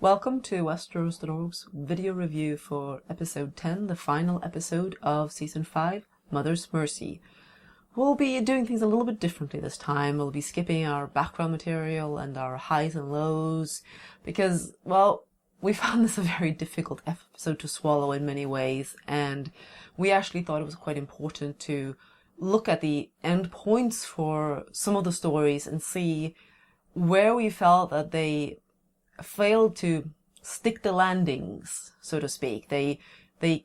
Welcome to Westeros the Rogue's video review for episode 10, the final episode of season 5, Mother's Mercy. We'll be doing things a little bit differently this time. We'll be skipping our background material and our highs and lows because, well, we found this a very difficult episode to swallow in many ways, and we actually thought it was quite important to look at the end points for some of the stories and see where we felt that they failed to stick the landings, so to speak. They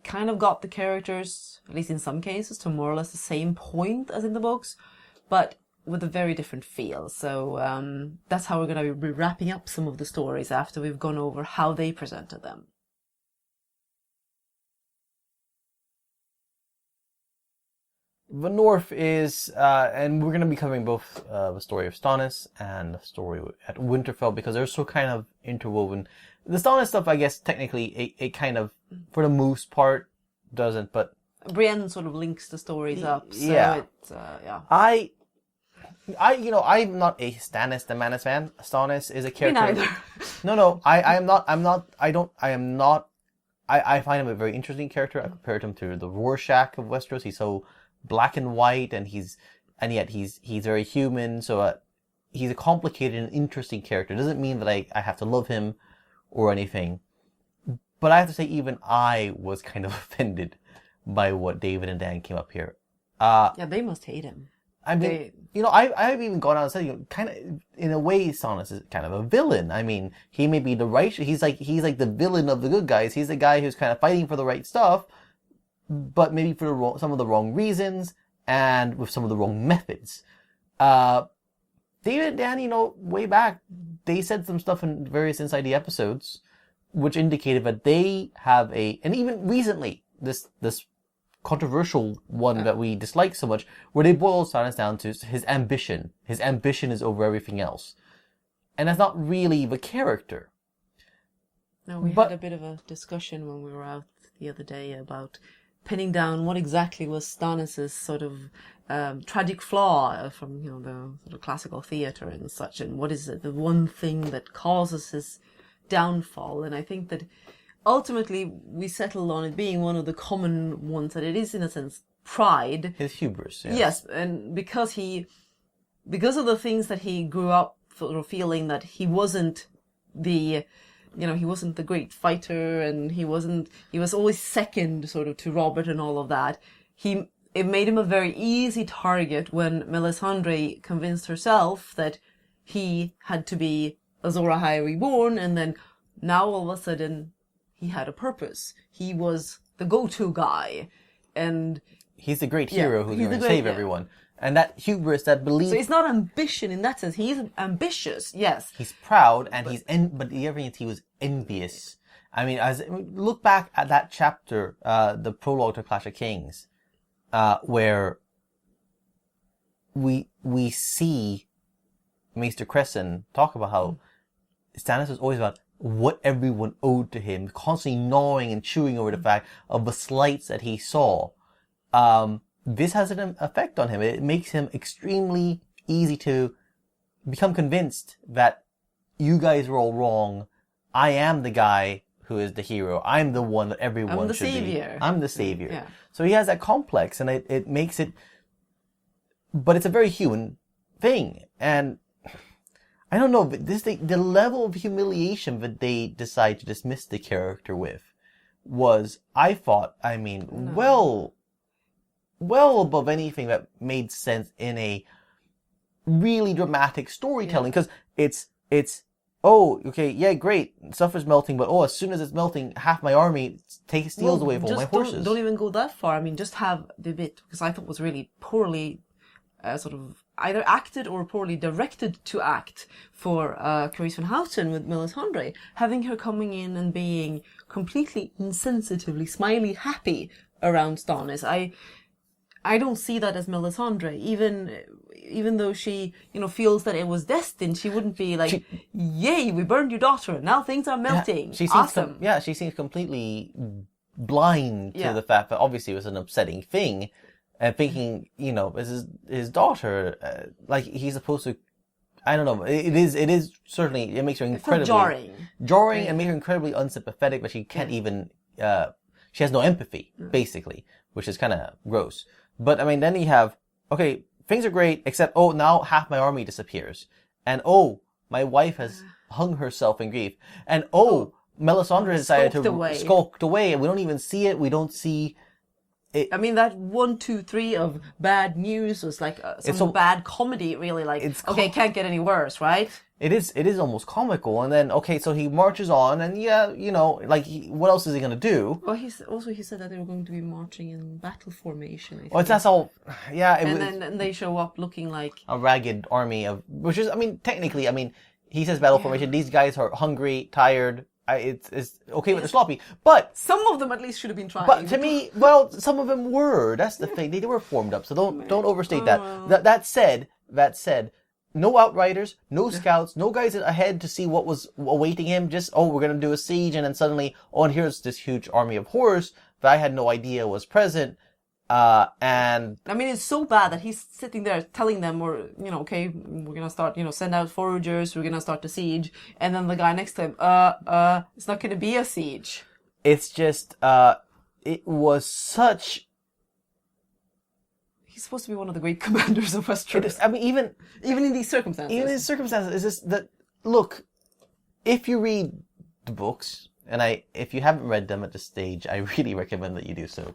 kind of got the characters, at least in some cases, to more or less the same point as in the books, but with a very different feel. So that's how we're going to be wrapping up some of the stories after we've gone over how they presented them. The North is, and we're going to be covering both the story of Stannis and the story at Winterfell because they're so kind of interwoven. The Stannis stuff, I guess, technically, it kind of, for the most part, doesn't, but... Brienne sort of links the stories up, so yeah. it's, yeah. I'm not a Stannis the Manus fan. Stannis is a character... Me neither. I find him a very interesting character. I compared him to the Rorschach of Westeros. He's so black and white, and yet he's very human. So he's a complicated and interesting character. It doesn't mean that I have to love him or anything. But I have to say, even I was kind of offended by what David and Dan came up here. Yeah, they must hate him. I mean, I've even gone out and said, kind of, in a way, Stannis is kind of a villain. I mean, he may be the right, he's like the villain of the good guys. He's the guy who's kind of fighting for the right stuff, but maybe for some of the wrong reasons and with some of the wrong methods. David and Dan, way back, they said some stuff in various Inside the episodes, which indicated that they have and even recently, this controversial one that we dislike so much, where they boil Stannis down to his ambition. His ambition is over everything else. And that's not really the character. No, we had a bit of a discussion when we were out the other day about pinning down what exactly was Stannis' sort of tragic flaw from, the sort of classical theatre and such, and what is the one thing that causes his downfall. And I think that ultimately we settled on it being one of the common ones, that it is, in a sense, pride. His hubris, yes. Yes, and because of the things that he grew up sort of feeling that he wasn't he wasn't the great fighter, and he was always second sort of to Robert and all of that. It made him a very easy target when Melisandre convinced herself that he had to be Azor Ahai reborn, and then now all of a sudden he had a purpose. He was the go-to guy, and he's the great hero who's going to save everyone. And that hubris, that belief... So it's not ambition in that sense. He's ambitious, yes. He's proud, and but the other thing is he was envious. I mean, look back at that chapter, the prologue to Clash of Kings, where we see Maester Crescent talk about how Stannis was always about what everyone owed to him, constantly gnawing and chewing over the fact of the slights that he saw. This has an effect on him. It makes him extremely easy to become convinced that you guys are all wrong. I am the guy who is the hero. I'm the one that everyone should be. I'm the savior. Yeah. So he has that complex, and it makes it, but it's a very human thing. And I don't know, but the level of humiliation that they decide to dismiss the character with was, I thought, well above anything that made sense in a really dramatic storytelling. Because it's, oh, okay, yeah, great, stuff is melting, but as soon as it's melting, half my army steals away from all my horses. Don't even go that far. I mean, just have the bit, because I thought was really poorly sort of either acted or poorly directed to act for Carice van Houten with Melisandre, having her coming in and being completely insensitively smiley happy around Stannis. I don't see that as Melisandre. Even though she, feels that it was destined, she wouldn't be like, yay, we burned your daughter, and now things are melting. Awesome. She seems completely blind to the fact that obviously it was an upsetting thing, and thinking, this is his daughter, like he's supposed to I don't know. It is certainly, it makes her incredibly... jarring. And makes her incredibly unsympathetic, but she can't even, she has no empathy, basically, which is kind of gross. But, I mean, then you have, okay, things are great, except, oh, now half my army disappears. And, oh, my wife has hung herself in grief. And, Melisandre has decided to skulked away, and we don't even see it. We don't see it. I mean, that 1, 2, 3 of bad news was like some bad comedy, really. Like, it can't get any worse, right? It is almost comical. And then, okay, so he marches on, and what else is he going to do? Well, he said that they were going to be marching in battle formation. Well, that's all, yeah. Then they show up looking like a ragged army which is, I mean, technically, I mean, he says battle formation. These guys are hungry, tired. It's okay with the sloppy, but some of them at least should have been trying. But to me, some of them were. That's the thing. They were formed up, so don't overstate that. That said, no outriders, no scouts, no guys ahead to see what was awaiting him. Just we're gonna do a siege, and then suddenly, and here's this huge army of horrors that I had no idea was present. And I mean, it's so bad that he's sitting there telling them, okay, we're gonna start, send out foragers, we're gonna start the siege, and then the guy next to him, it's not gonna be a siege. It's just, it was such. He's supposed to be one of the great commanders of Westeros. I mean, even in these circumstances. It's just that, look, if you read the books, and if you haven't read them at this stage, I really recommend that you do so.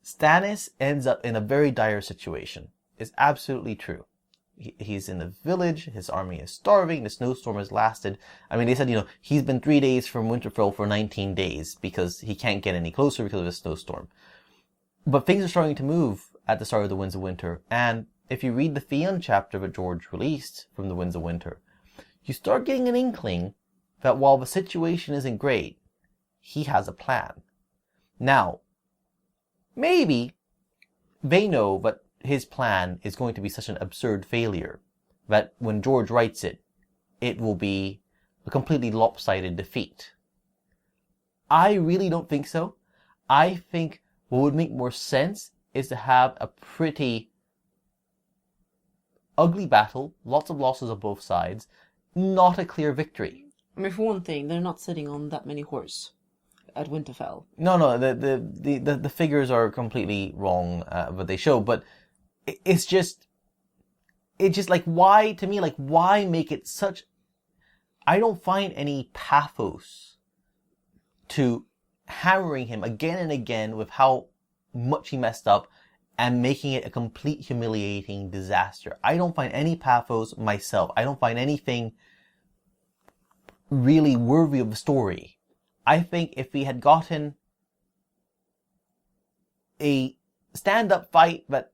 Stannis ends up in a very dire situation. It's absolutely true. He's in the village, his army is starving, the snowstorm has lasted. I mean, they said, he's been 3 days from Winterfell for 19 days because he can't get any closer because of a snowstorm. But things are starting to move at the start of the Winds of Winter. And if you read the Theon chapter that George released from the Winds of Winter, you start getting an inkling that while the situation isn't great, he has a plan. Now, maybe they know that his plan is going to be such an absurd failure that when George writes it, it will be a completely lopsided defeat. I really don't think so. I think what would make more sense is to have a pretty ugly battle, lots of losses on both sides, not a clear victory. I mean, for one thing, they're not sitting on that many horse at Winterfell. No, the figures are completely wrong, what they show, but it's just like, why, to me, like, why make it such, I don't find any pathos to hammering him again and again with how much he messed up and making it a complete humiliating disaster. I don't find any pathos myself. I don't find anything really worthy of the story. I think if we had gotten a stand-up fight that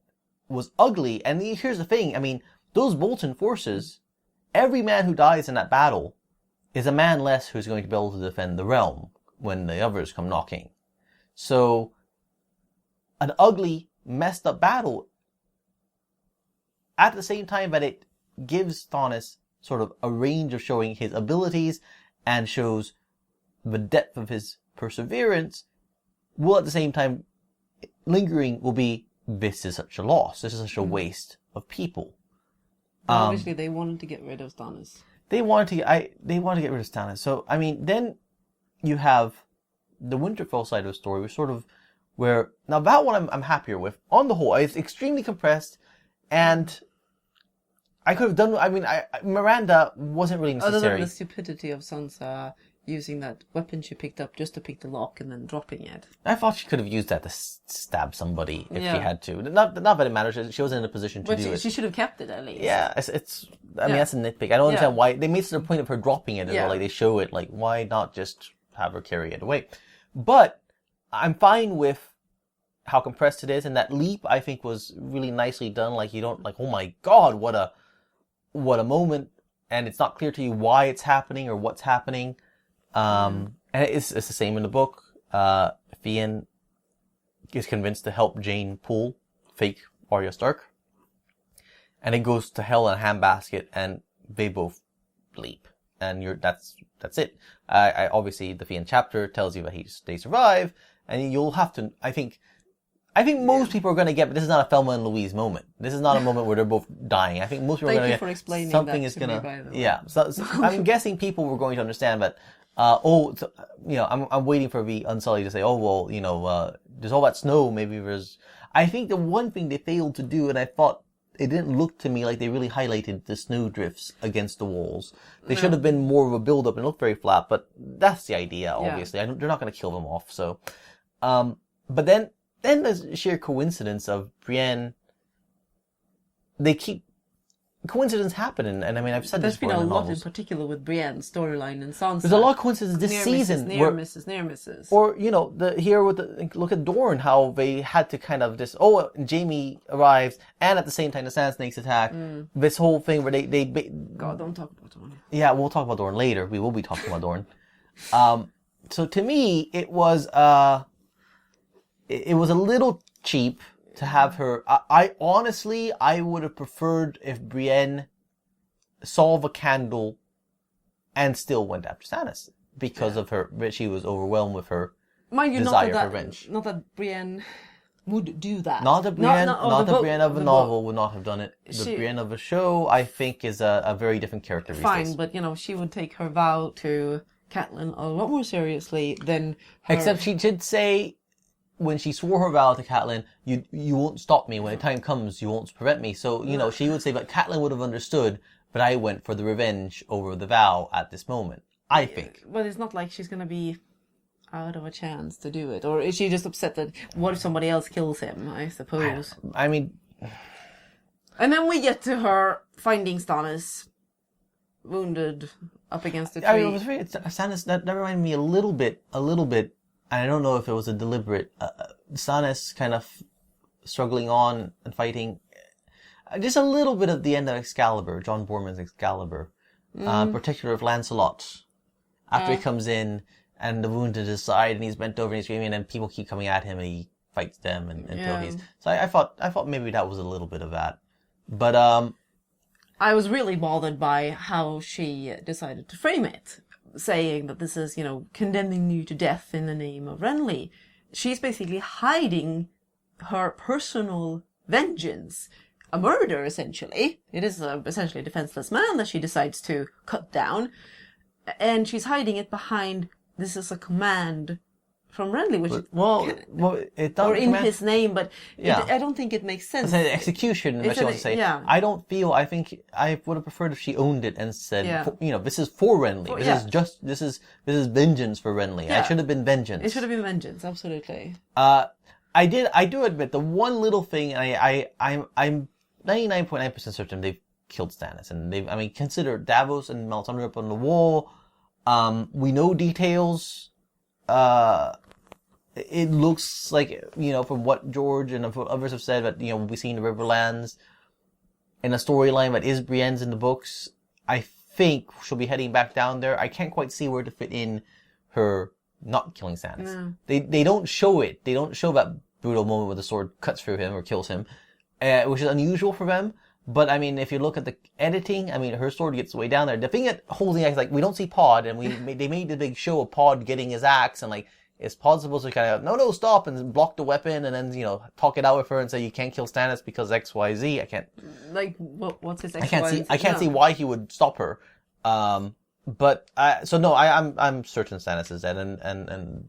was ugly, and here's the thing, I mean, those Bolton forces, every man who dies in that battle is a man less who's going to be able to defend the realm when the others come knocking. So, an ugly, messed up battle, at the same time that it gives Stannis sort of a range of showing his abilities and shows the depth of his perseverance, will at the same time, lingering will be, this is such a loss, this is such a waste of people. Obviously, they wanted to get rid of Stannis. They wanted to get rid of Stannis. So, I mean, then you have the Winterfell side of the story, now that one I'm happier with. On the whole, it's extremely compressed, and I could have done, Miranda wasn't really necessary. Other than the stupidity of Sansa using that weapon she picked up just to pick the lock and then dropping it. I thought she could have used that to stab somebody if she had to. Not that it matters. She wasn't in a position to do it. She should have kept it at least. Yeah, that's a nitpick. I don't understand why they made such a point of her dropping it. Like they show it. Like, why not just have her carry it away? But I'm fine with how compressed it is, and that leap I think was really nicely done. Like, you don't oh my god, what a moment, and it's not clear to you why it's happening or what's happening. And it's the same in the book. Theon is convinced to help Jane pull fake Arya Stark. And it goes to hell in a handbasket, and they both leap. And that's it. Obviously the Theon chapter tells you that they survive, and you'll have to, I think, I think most people are going to get, but this is not a Thelma and Louise moment. This is not a moment where they're both dying. I think most people are going to get for explaining something that is to going me, to. by the way. Yeah, so I'm guessing people were going to understand, but I'm waiting for the Unsullied to say, oh well, there's all that snow. Maybe there's. I think the one thing they failed to do, and I thought it didn't look to me like they really highlighted the snow drifts against the walls. They should have been more of a build up and look very flat, but that's the idea. Obviously, they're not going to kill them off. So, but then the sheer coincidence of Brienne, coincidence happening, and I mean, I've said There's this been before a in the lot novels. in particular with Brienne's storyline and Sansa. There's a lot of coincidences this near season. Misses, near misses. Or, look at Dorne, how they had to kind of Jaime arrives, and at the same time the Sand Snakes attack. This whole thing where God, don't talk about Dorne. Yeah, we'll talk about Dorne later. We will be talking about Dorne. So to me, it was a little cheap to have her. I honestly would have preferred if Brienne saw the candle and still went after Stannis because of her. She was overwhelmed with her desire for revenge. Not that Brienne would do that. Not the Brienne of the novel would not have done it. The Brienne of the show, I think, is a very different character. Fine, but she would take her vow to Catelyn a lot more seriously than her. Except she did say, when she swore her vow to Catelyn, you won't stop me. When the time comes, you won't prevent me. So, she would say, but Catelyn would have understood, but I went for the revenge over the vow at this moment. I think. But it's not like she's going to be out of a chance to do it. Or is she just upset that, what if somebody else kills him, I suppose? I mean... And then we get to her finding Stannis wounded up against a tree. I mean, Stannis, that reminded me a little bit, and I don't know if it was a deliberate, Stannis kind of struggling on and fighting. Just a little bit of the end of Excalibur, John Borman's Excalibur, particularly of Lancelot. After he comes in and the wounded is side and he's bent over and he's screaming and people keep coming at him and he fights them until he's... So I thought maybe that was a little bit of that. But, I was really bothered by how she decided to frame it, saying that this is, condemning you to death in the name of Renly. She's basically hiding her personal vengeance. A murder, essentially. It is essentially a defenseless man that she decides to cut down. And she's hiding it behind, this is a command from Renly, which it does, or in his name, but yeah. I don't think it makes sense. It's an execution, what she wants to say. Yeah. I think I would have preferred if she owned it and said, this is for Renly. This is vengeance for Renly. Yeah. It should have been vengeance. It should have been vengeance, absolutely. I do admit the one little thing, and I'm 99.9% certain they've killed Stannis, and consider Davos and Melisandre up on the wall. We know details. It looks like, from what George and what others have said, that, we'll be seeing the Riverlands in a storyline that is Brienne's in the books. I think she'll be heading back down there. I can't quite see where to fit in her not killing Stannis. No. They don't show it. They don't show that brutal moment where the sword cuts through him or kills him, which is unusual for them. But, if you look at the editing, her sword gets way down there. The thing that holding the axe, we don't see Pod, and they made the big show of Pod getting his axe, and, is Pod supposed to kind of, no, stop, and block the weapon, and then, talk it out with her and say, you can't kill Stannis because X, Y, Z. I can't... what's his X, Y, Z? I can't see why he would stop her. I'm certain Stannis is dead, and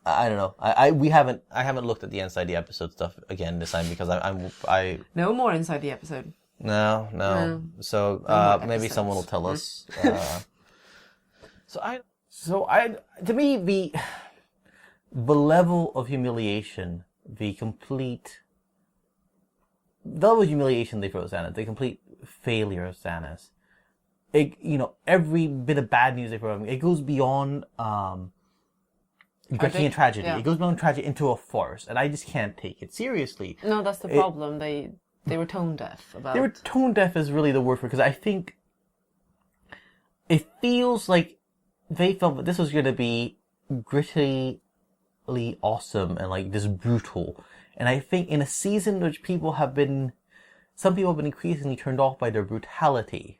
I don't know. I haven't looked at the inside the episode stuff again this time because I no more inside the episode. No. So maybe someone will tell us. To me the level of humiliation, the level of humiliation they throw at Stannis, the complete failure of Stannis. Every bit of bad news they throw at him, it goes beyond Gretchen tragedy. Yeah. It goes beyond tragedy into a farce, and I just can't take it seriously. No, that's the problem. They were tone deaf about. They were tone deaf is really the word for it, because I think it feels like they felt that this was going to be grittily awesome and just brutal. And I think in a season which some people have been increasingly turned off by their brutality,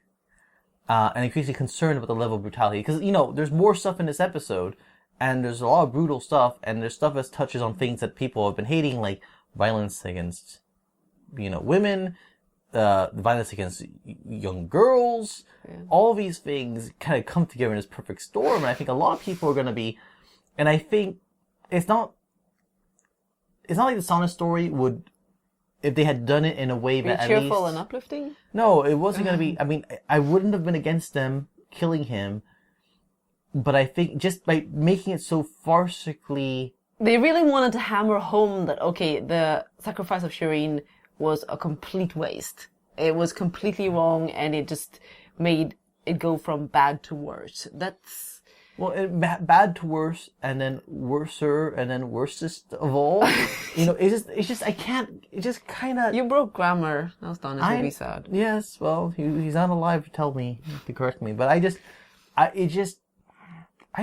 and increasingly concerned about the level of brutality, because there's more stuff in this episode. and there's a lot of brutal stuff, and there's stuff that touches on things that people have been hating, like violence against, women, violence against young girls. Yeah. All these things kind of come together in this perfect storm, and I think a lot of people are going to be, and I think it's not like the Stannis story would, if they had done it in a way that at least... cheerful and uplifting? No, it wasn't going to be, I mean, I wouldn't have been against them killing him, but I think just by making it so farcically... They really wanted to hammer home that, okay, the sacrifice of Shireen was a complete waste. It was completely wrong, and it just made it go from bad to worse. That's... Well, bad to worse, and then worser, and then worsest of all. It's just, I can't, it just kind of... You broke grammar. That was done. It's really sad. Yes, well, he's not alive to tell me, to correct me, but I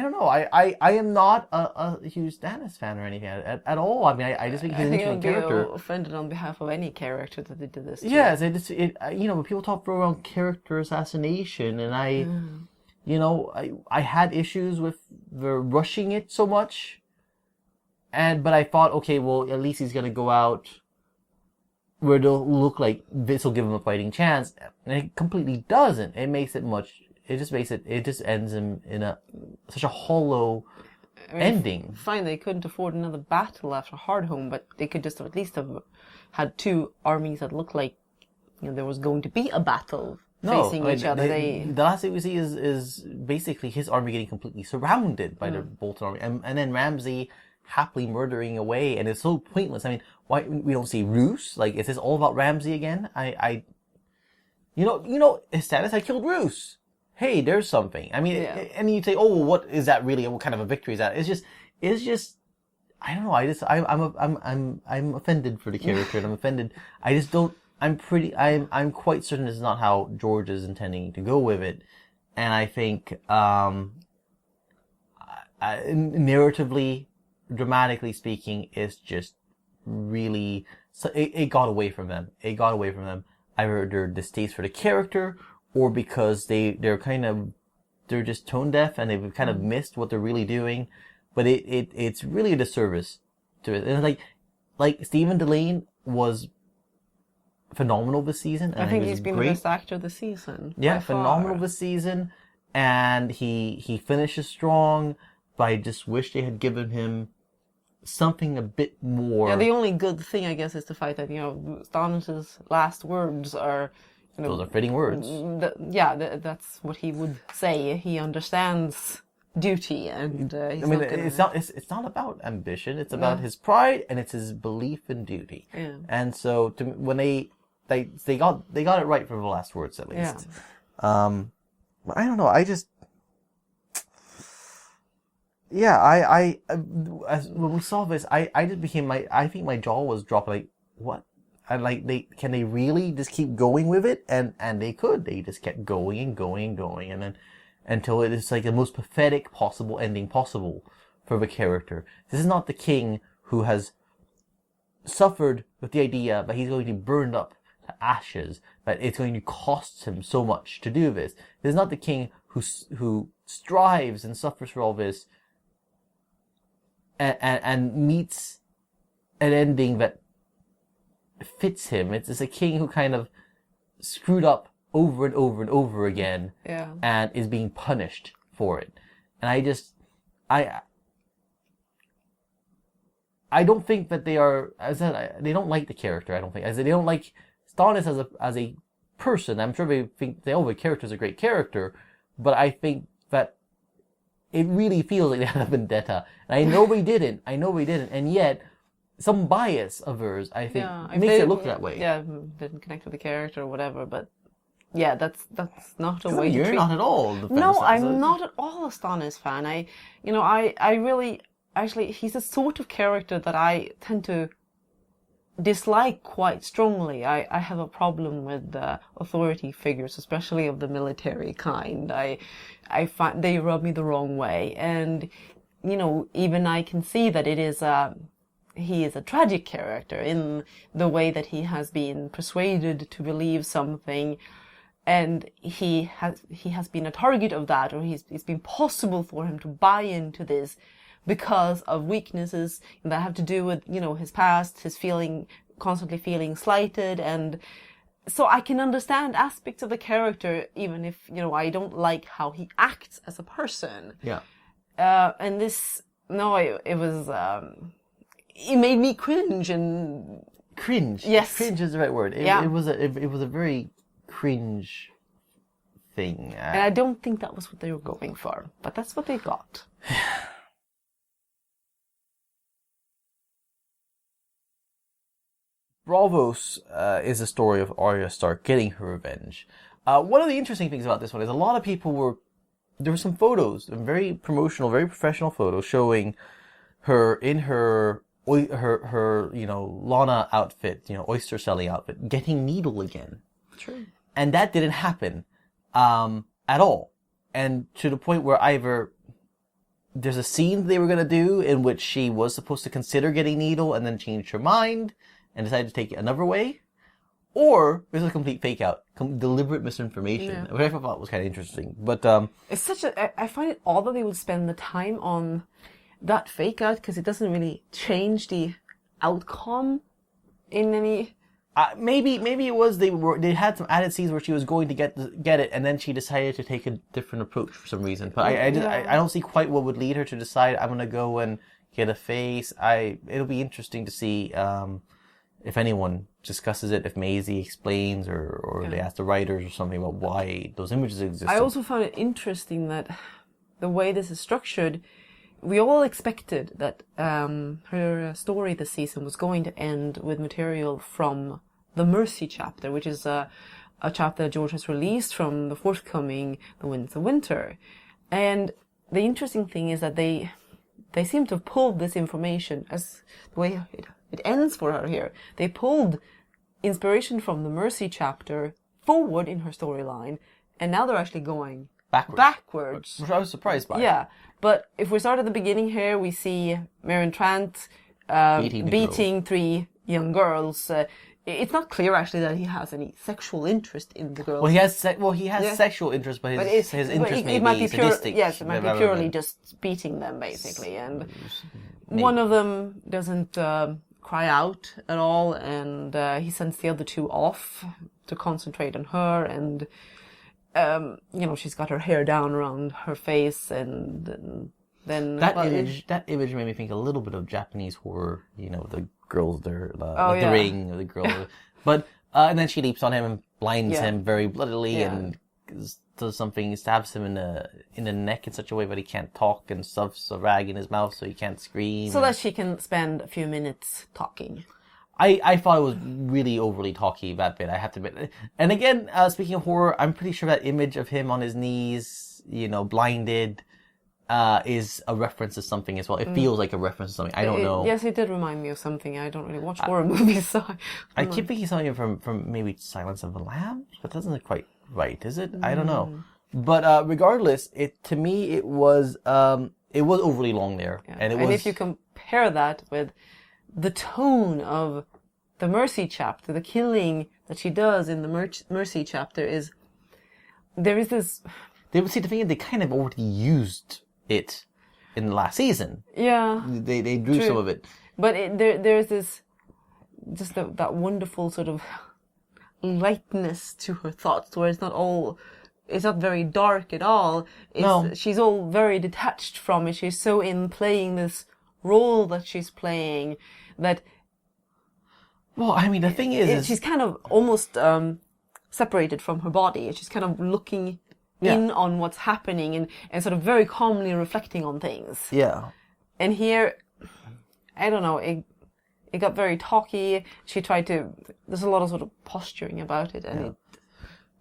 don't know. I am not a huge Stannis fan or anything at all. I mean, I just think he's an interesting character. Be offended on behalf of any character that they did this to. Yes, when people talk around character assassination, and I had issues with the rushing it so much, but I thought, okay, well, at least he's gonna go out where they'll look like this will give him a fighting chance, and it completely doesn't. It just ends him in such a hollow ending. Fine, they couldn't afford another battle after Hardhome, but they could just at least have had two armies that looked like there was going to be a battle facing each other. The last thing we see is basically his army getting completely surrounded by the Bolton army, and then Ramsay happily murdering away, and it's so pointless. I mean, why we don't see Roose? Like, is this all about Ramsay again? His status, I killed Roose. Hey, there's something. I mean, and you'd say, oh, well, what is that really? What kind of a victory is that? It's just, I don't know. I'm offended for the character, and I'm offended. I just don't. I'm quite certain this is not how George is intending to go with it, and I think, narratively, dramatically speaking, it's just really. It got away from them. Either their distaste for the character, or because they're just tone deaf and they've kind of missed what they're really doing. But it's really a disservice to it. And like Stephen Delane was phenomenal this season. And I think he's been the best actor this season. Yeah, phenomenal this season. And he finishes strong, but I just wish they had given him something a bit more. Yeah, the only good thing, I guess, is the fact that, Stannis' last words are... Those are fitting words. That's what he would say. He understands duty, and it's not about ambition. It's about his pride, and it's his belief in duty. Yeah. And so when they got it right for the last words, at least. Yeah. But I don't know. I just when we saw this, I just became I think my jaw was dropped. Like, what? And can they really just keep going with it? And they could. They just kept going and going and going, and then until it is like the most pathetic possible ending possible for the character. This is not the king who has suffered with the idea that he's going to be burned up to ashes, that it's going to cost him so much to do this. This is not the king who strives and suffers for all this and meets an ending that fits him. It's a king who kind of screwed up over and over and over again, and is being punished for it. And I don't think that they are, as I said, they don't like the character. I don't think, they don't like Stannis as a person. I'm sure they think the character's a great character, but I think that it really feels like they had a vendetta. And I know they didn't, and yet some bias of hers, I think, makes it look that way. Yeah, didn't connect with the character or whatever, but yeah, that's not a way to treat... You're not at all the fan No, of Stannis. I'm not at all a Stannis fan. I really... Actually, he's the sort of character that I tend to dislike quite strongly. I have a problem with authority figures, especially of the military kind. I find they rub me the wrong way. And, even I can see that it is he is a tragic character in the way that he has been persuaded to believe something, and he has been a target of that, or it's been possible for him to buy into this, because of weaknesses that have to do with, his past, his constantly feeling slighted. And so I can understand aspects of the character, even if, I don't like how he acts as a person. Yeah. And this, no, it was, it made me cringe and... Cringe? Yes. Cringe is the right word. It was a very cringe thing. And I don't think that was what they were going for, but that's what they got. Braavos is a story of Arya Stark getting her revenge. One of the interesting things about this one is a lot of people there were some photos, very promotional, very professional photos showing her in her Lana outfit, oyster selling outfit, getting needle again. True. And that didn't happen at all. And to the point where either there's a scene they were going to do in which she was supposed to consider getting needle and then changed her mind and decided to take it another way, or this is a complete fake out, deliberate misinformation, which I thought was kind of interesting. But it's I find it odd that they would spend the time on that fake out, because it doesn't really change the outcome in any... maybe it was they had some added scenes where she was going to get it, and then she decided to take a different approach for some reason. But I don't see quite what would lead her to decide I'm gonna go and get a face. It'll be interesting to see if anyone discusses it, if Maisie explains or they ask the writers or something about why those images exist. I also found it interesting that the way this is structured, we all expected that her story this season was going to end with material from the Mercy chapter, which is a chapter that George has released from the forthcoming The Winds of Winter. And the interesting thing is that they seem to have pulled this information as the way it ends for her here. They pulled inspiration from the Mercy chapter forward in her storyline, and now they're actually going backwards. Which I was surprised by. Yeah, but if we start at the beginning here, we see Meereen Trant beating 3 young girls. It's not clear actually that he has any sexual interest in the girls. Well, he has sexual interest, but his interest may be sadistic. Yes, it might be purely just beating them basically, and one of them doesn't cry out at all, and he sends the other 2 off to concentrate on her, and she's got her hair down around her face, and then that image made me think a little bit of Japanese horror. The girls there, the ring, the girl, but and then she leaps on him and blinds him very bloodily and does something, stabs him in the neck in such a way that he can't talk, and stuffs a rag in his mouth so he can't scream. So that she can spend a few minutes talking. I thought it was really overly talky, that bit, I have to admit. And again, speaking of horror, I'm pretty sure that image of him on his knees, blinded, is a reference to something as well. It feels like a reference to something. I don't know. Yes, it did remind me of something. I don't really watch horror movies, so... I keep thinking something from maybe Silence of the Lambs, but that doesn't look quite right, is it? I don't know. But regardless, to me, it was overly long there. Yeah. And if you compare that with the tone of the Mercy chapter, the killing that she does in the Mercy chapter there is this... The thing is, they kind of already used it in the last season. Yeah. They drew some of it. But there's this, just that wonderful sort of lightness to her thoughts, where it's not very dark at all. She's all very detached from it. She's so in playing this role that she's playing that... Well, I mean, the thing is... She's kind of almost separated from her body. She's kind of looking in on what's happening and sort of very calmly reflecting on things. Yeah. And here, I don't know, it got very talky. There's a lot of sort of posturing about it, and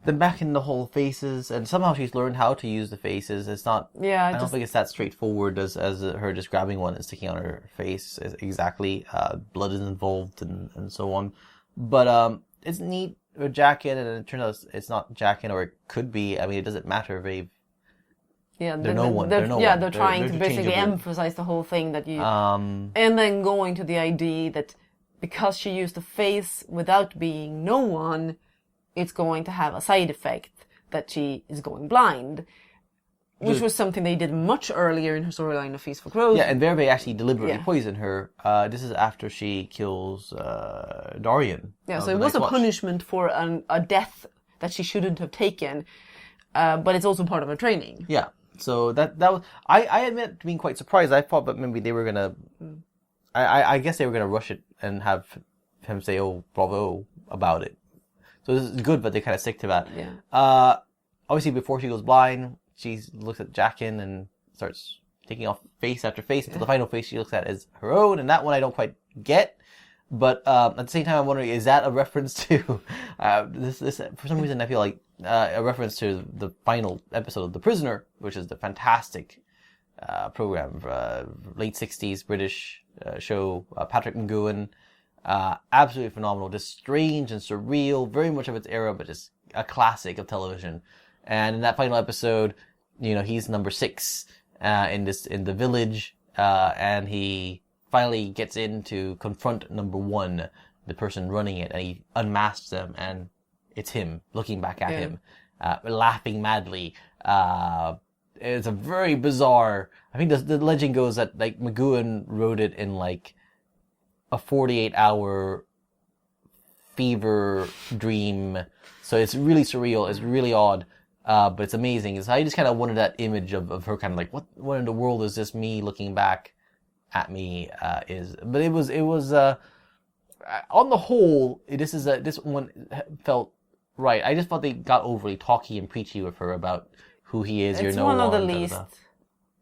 Then back in the whole faces, and somehow she's learned how to use the faces. It's not... Yeah, I don't think it's that straightforward as her just grabbing one and sticking on her face. Exactly. Blood is involved and so on. But it's neat. A jacket, and it turns out it's not jacket, or it could be. I mean, it doesn't matter. They're no one. They're trying to basically emphasize the whole thing that you... and then going to the idea that because she used the face without being no one, it's going to have a side effect that she is going blind. Which was something they did much earlier in her storyline of Feast for Crows. Yeah, and Verve actually deliberately poisoned her. This is after she kills Dorian. Yeah, so it was a punishment for a death that she shouldn't have taken, but it's also part of her training. Yeah, so that was... I admit to being quite surprised. I thought that maybe they were going to... I guess they were going to rush it and have him say, oh, bravo, about it. So this is good, but they kind of stick to that. Yeah. Obviously, before she goes blind, she looks at Jaqen and starts taking off face after face until the final face she looks at is her own, and that one I don't quite get. But at the same time, I'm wondering, is that a reference to this? For some reason, I feel like a reference to the final episode of The Prisoner, which is the fantastic program, late 60s British show, Patrick McGoohan. Absolutely phenomenal, just strange and surreal, very much of its era, but just a classic of television. And in that final episode, he's number 6 in the village, and he finally gets in to confront number 1, the person running it, and he unmasks them, and it's him looking back at him, laughing madly. It's a very bizarre. I think the legend goes that like McGoohan wrote it in like a 48-hour fever dream. So it's really surreal. It's really odd. But it's amazing. I just kind of wanted that image of her kind of like, what in the world is this me looking back at me, but it was, on the whole, this one felt right. I just thought they got overly talky and preachy with her about who he is. It's one of the least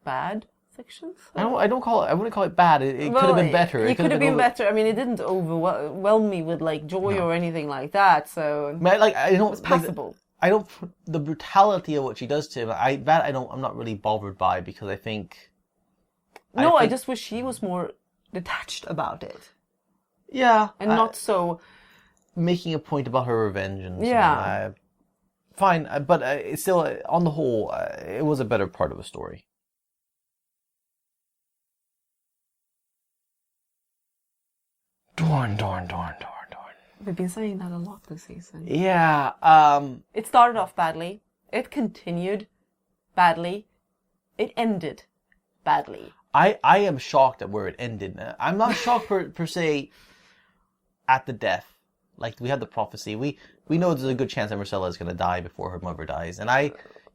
bad sections. I wouldn't call it bad. It could have been better. It could have been better. I mean, it didn't overwhelm me with like joy or anything like that. So it's passable. The brutality of what she does to him, I'm not really bothered by, because I think... I just wish she was more detached about it. Yeah. And not so... Making a point about her revenge and so fine, but it's still, on the whole, it was a better part of the story. Dorne. We've been saying that a lot this season. Yeah. It started off badly. It continued badly. It ended badly. I am shocked at where it ended. I'm not shocked per se at the death. Like, we had the prophecy. We know there's a good chance that Marcella is going to die before her mother dies. And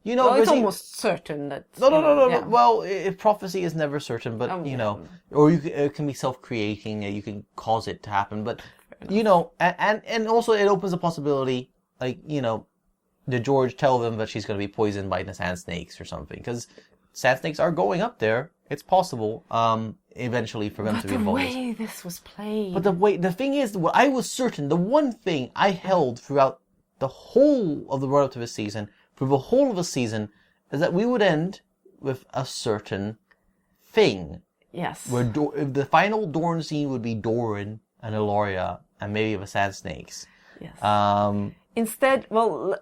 it's almost certain that... No. Yeah. Well, prophecy is never certain, but, or it can be self-creating. You can cause it to happen. But, and also it opens a possibility, like, did George tell them that she's going to be poisoned by the sand snakes or something? Because sand snakes are going up there. It's possible, eventually for them to be involved. But the way this was played... But the thing is, what I was certain, the one thing I held throughout the whole of the run-up to this season, for the whole of the season, is that we would end with a certain thing. Yes. Where the final Dorne scene would be Doran and Eloria and maybe the Sand Snakes. Yes. Instead,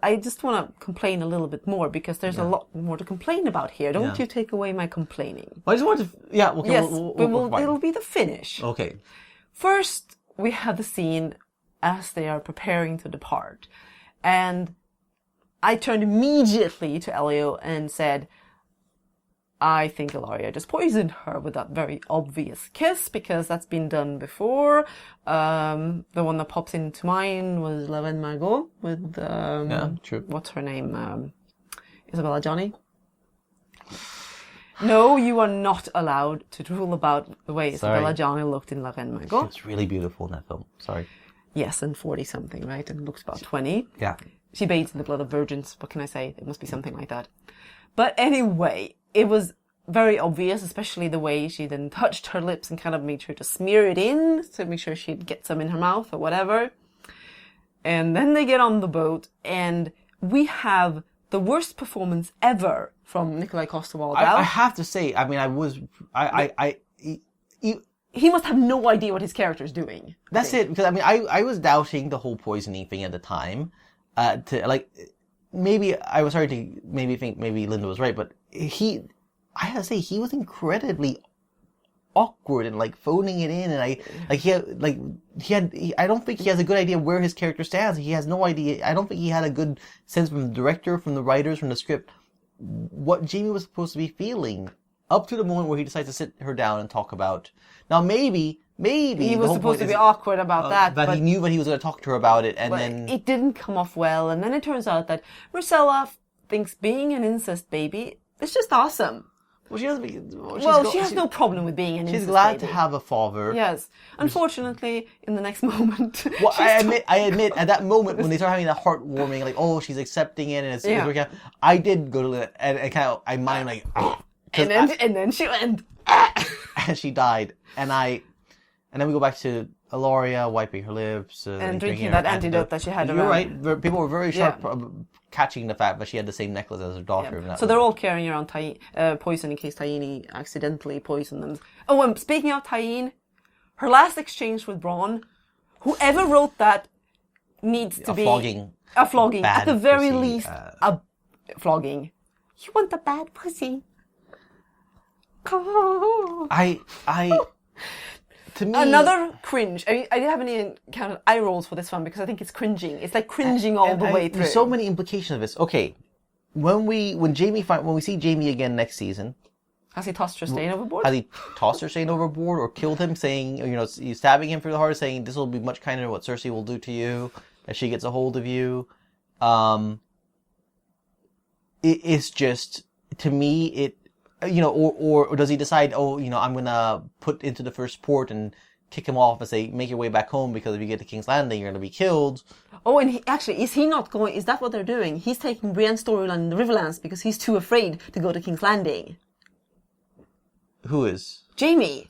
I just want to complain a little bit more, because there's a lot more to complain about here. Don't you take away my complaining. I just want to... Yeah, okay. Yes, it'll be the finish. Okay. First, we have the scene as they are preparing to depart. And I turned immediately to Elio and said, I think Eloria just poisoned her with that very obvious kiss, because that's been done before. The one that pops into mind was Laven Margot with, true. What's her name? Isabella Johnny. No, you are not allowed to drool about the way Isabella Johnny looked in Laven Margot. It's really beautiful in that film. Sorry. Yes, and 40-something, right? And looks about 20. Yeah. She bathes in the blood of virgins. What can I say? It must be something like that. But anyway, it was very obvious, especially the way she then touched her lips and kind of made sure to smear it in to make sure she'd get some in her mouth or whatever. And then they get on the boat, and we have the worst performance ever from Nikolai Coster-Waldau. I have to say, I mean, he must have no idea what his character is doing. That's it, because I mean, I was doubting the whole poisoning thing at the time. Maybe I was starting to think maybe Linda was right, but I have to say, he was incredibly awkward and like phoning it in, and I don't think he has a good idea where his character stands. He has no idea. I don't think he had a good sense from the director, from the writers, from the script, what Jaime was supposed to be feeling up to the moment where he decides to sit her down and talk about. Now maybe he was supposed to be awkward about that, but he knew that he was going to talk to her about it, and then it didn't come off well. And then it turns out that Myrcella thinks being an incest baby is just awesome. Well, she has no problem with being an incest baby. She's glad to have a father. Yes. Unfortunately, in the next moment... Well, I admit, at that moment, when they start having that heartwarming, like, oh, she's accepting it, and it's working out, I did go to it, and kind of, I mind, like... and then she went... and she died. And then we go back to Eloria wiping her lips. And drinking that antidote that she had around. You're right. People were very sharp catching the fact that she had the same necklace as her daughter. Yeah. So they're all carrying around poison in case Taini accidentally poisoned them. Oh, and speaking of Taini, her last exchange with Bronn, whoever wrote that needs to be... A flogging. At the very least, a flogging. You want the bad pussy? Oh. To me, another cringe. I didn't have any kind of eye rolls for this one because I think it's cringing. It's like cringing all the way through. There's so many implications of this. Okay, when we see Jaime again next season, has he tossed Trystane overboard? Has he tossed Trystane overboard or killed him, saying, he's stabbing him through the heart, saying this will be much kinder than what Cersei will do to you if she gets a hold of you. It's just, to me, or does he decide, I'm going to put into the first port and kick him off and say, make your way back home because if you get to King's Landing, you're going to be killed. Oh, and is that what they're doing? He's taking Brienne's storyline in the Riverlands because he's too afraid to go to King's Landing. Who is? Jaime.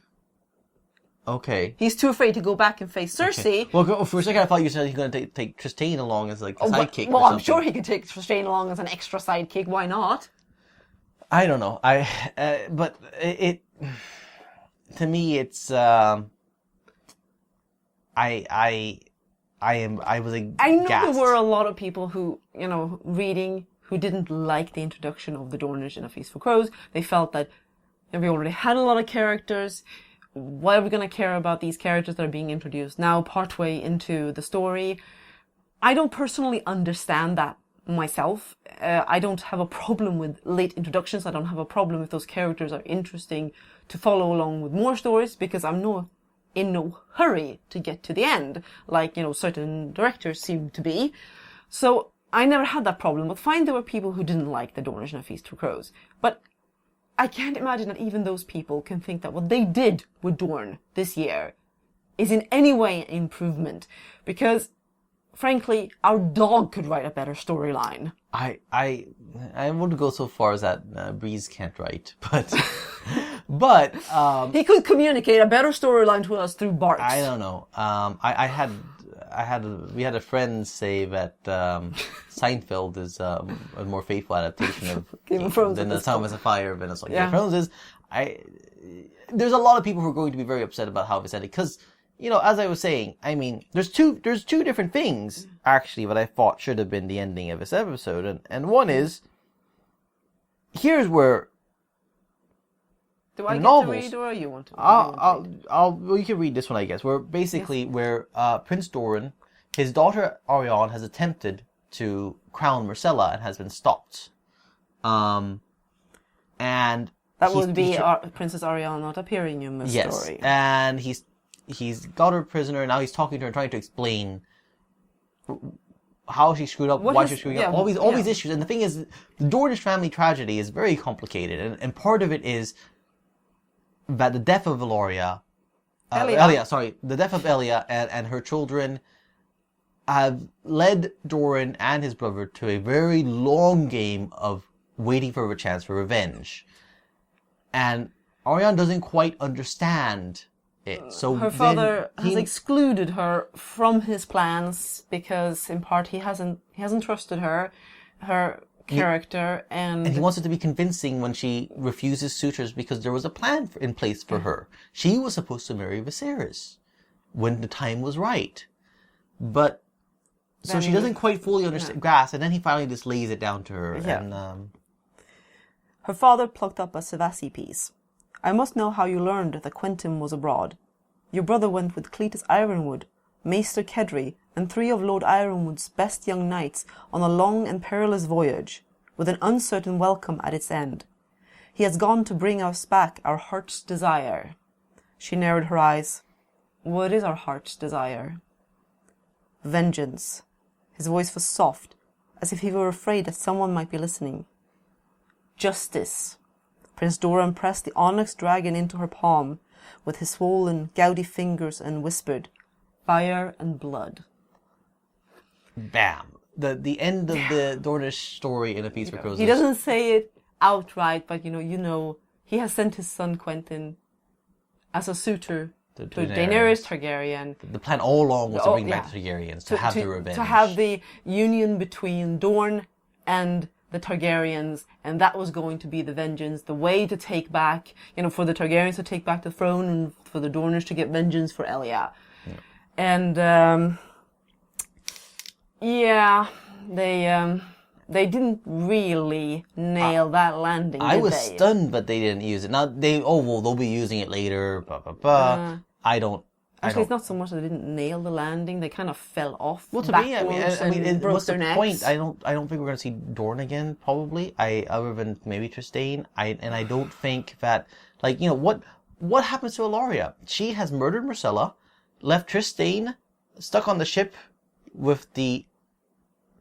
Okay. He's too afraid to go back and face Cersei. Okay. Well, for a second I thought you said he's going to take Trystane along as like a sidekick. Well, I'm sure he could take Trystane along as an extra sidekick. Why not? I don't know. But it to me, it's I was aghast. I know there were a lot of people who reading who didn't like the introduction of the Dornish in A Feast for Crows. They felt that we already had a lot of characters. Why are we going to care about these characters that are being introduced now, partway into the story? I don't personally understand that myself. I don't have a problem with late introductions. I don't have a problem if those characters are interesting to follow along with more stories because I'm in no hurry to get to the end, like, certain directors seem to be. So I never had that problem, but fine, there were people who didn't like the Dornish in A Feast for Crows. But I can't imagine that even those people can think that what they did with Dorne this year is in any way an improvement. Because, frankly, our dog could write a better storyline. I wouldn't go so far as that Breeze can't write, but he could communicate a better storyline to us through barks. I don't know. We had a friend say that Seinfeld is a more faithful adaptation of Game of Thrones than The Song of Fire than a Song of Thrones is. There's a lot of people who are going to be very upset about how this ended because, as I was saying, I mean, there's two different things actually that I thought should have been the ending of this episode, and one is here's where. Do I get to read or you want to read? Well, you can read this one, I guess. Where basically, where Prince Doran, his daughter Arianne has attempted to crown Myrcella and has been stopped. And that would be Princess Arianne not appearing in the story. Yes, and he's got her prisoner, and now he's talking to her, trying to explain how she screwed up, why she screwed up, all these issues. And the thing is, the Dornish family tragedy is very complicated, and part of it is that the death of the death of Elia and her children have led Doran and his brother to a very long game of waiting for a chance for revenge. And Arianne doesn't quite understand it. So her father has excluded her from his plans because, in part, he hasn't trusted her character, and he wants it to be convincing when she refuses suitors because there was a plan in place for her. She was supposed to marry Viserys when the time was right, but so she doesn't quite fully grasp, and then he finally just lays it down to her. Yeah. And her father plucked up a Savassi piece. I must know how you learned that Quentyn was abroad. Your brother went with Cletus Ironwood, Maester Kedry, and 3 of Lord Ironwood's best young knights on a long and perilous voyage. with an uncertain welcome at its end. He has gone to bring us back our heart's desire. She narrowed her eyes. What is our heart's desire? Vengeance. His voice was soft, as if he were afraid that someone might be listening. Justice. Prince Doran pressed the onyx dragon into her palm with his swollen, gouty fingers and whispered, Fire and blood. Bam. The end of the Dornish story in A Feast for Crows. He doesn't say it outright, but you know, he has sent his son Quentyn as a suitor to Daenerys Targaryen. The plan all along was to bring back the Targaryens, to have the revenge. To have the union between Dorne and the Targaryens, and that was going to be the vengeance, the way to take back, for the Targaryens to take back the throne and for the Dornish to get vengeance for Elia. Yeah. And, they didn't really nail that landing, did they? I was stunned, but they didn't use it. Now, they'll be using it later, blah, blah, blah. Actually, it's not so much that they didn't nail the landing; they kind of fell off. Well, to me, what's the point? I don't think we're going to see Dorne again. Probably, other than maybe Trystane. I don't think that, what happens to Ellaria? She has murdered Myrcella, left Trystane stuck on the ship with the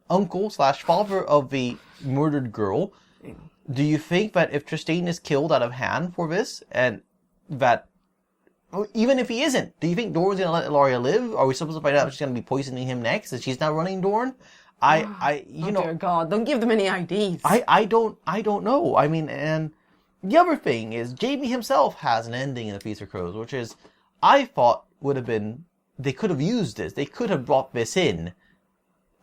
uncle/father of the murdered girl. Do you think that if Trystane is killed out of hand for this, and that, even if he isn't, do you think Dorne's going to let Ellaria live? Are we supposed to find out if she's going to be poisoning him next, and she's now running Dorne? Dear God, don't give them any ideas. I don't know. I mean, and the other thing is, Jaime himself has an ending in A Feast for Crows, which is, I thought would have been, they could have used this. They could have brought this in,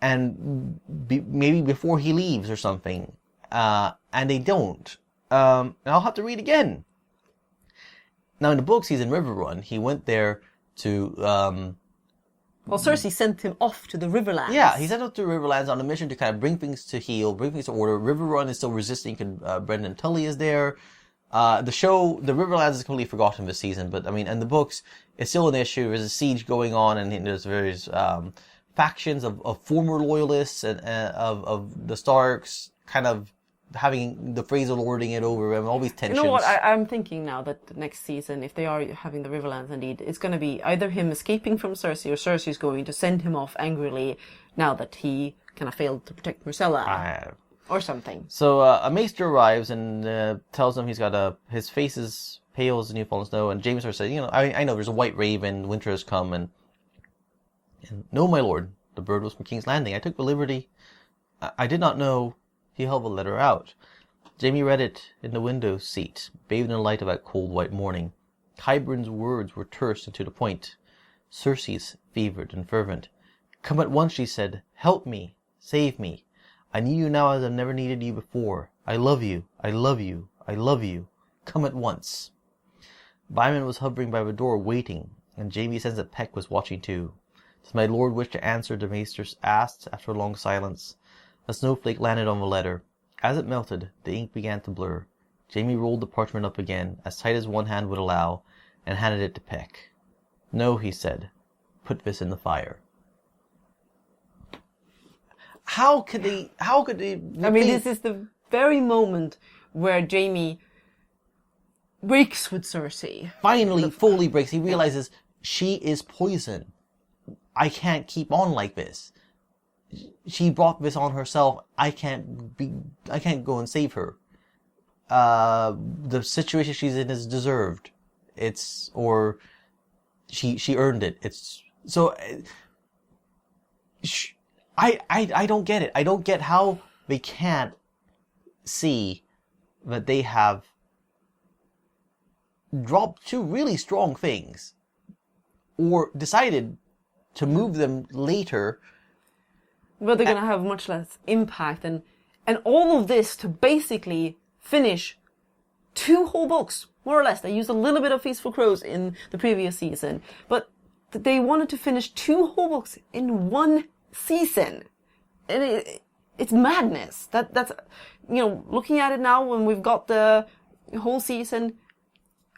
and maybe before he leaves or something. And they don't. And I'll have to read again. Now, in the books, he's in Riverrun. He went there to, Cersei sent him off to the Riverlands. Yeah, he sent off to the Riverlands on a mission to kind of bring things to heel, bring things to order. Riverrun is still resisting, Brendan Tully is there. The Riverlands is completely forgotten this season, but, in the books, it's still an issue. There's a siege going on, and there's various, factions of former loyalists and of the Starks, kind of having the Fraser lording it over and all these tensions. You know what? I'm thinking now that the next season, if they are having the Riverlands indeed, it's going to be either him escaping from Cersei or Cersei's going to send him off angrily now that he kind of failed to protect Myrcella. Or something. So a maester arrives and tells him he's got his face is pale as the new fallen snow, and James says, I know there's a white raven, winter has come, and no, my lord, the bird was from King's Landing. I took the liberty. I did not know. He held the letter out. Jaime read it in the window seat, bathed in the light of that cold white morning. Qyburn's words were terse and to the point. Cersei's fevered and fervent. Come at once, she said. Help me. Save me. I need you now as I've never needed you before. I love you. I love you. I love you. Come at once. Byman was hovering by the door, waiting, and Jaime sensed that Peck was watching too. Does my lord wish to answer? The maester asked after a long silence. A snowflake landed on the letter. As it melted, the ink began to blur. Jaime rolled the parchment up again, as tight as one hand would allow, and handed it to Peck. No, he said. Put this in the fire. How could they? This is the very moment where Jaime breaks with Cersei. Finally, fully breaks. He realizes she is poison. I can't keep on like this. She brought this on herself. I can't go and save her. The situation she's in is deserved. She earned it. I don't get it. I don't get how they can't see that they have dropped two really strong things, or decided to move them later. But they're going to have much less impact, and all of this to basically finish 2 whole books, more or less. They used a little bit of Feast for Crows in the previous season, but they wanted to finish 2 whole books in 1 season. And it's madness. That's looking at it now when we've got the whole season,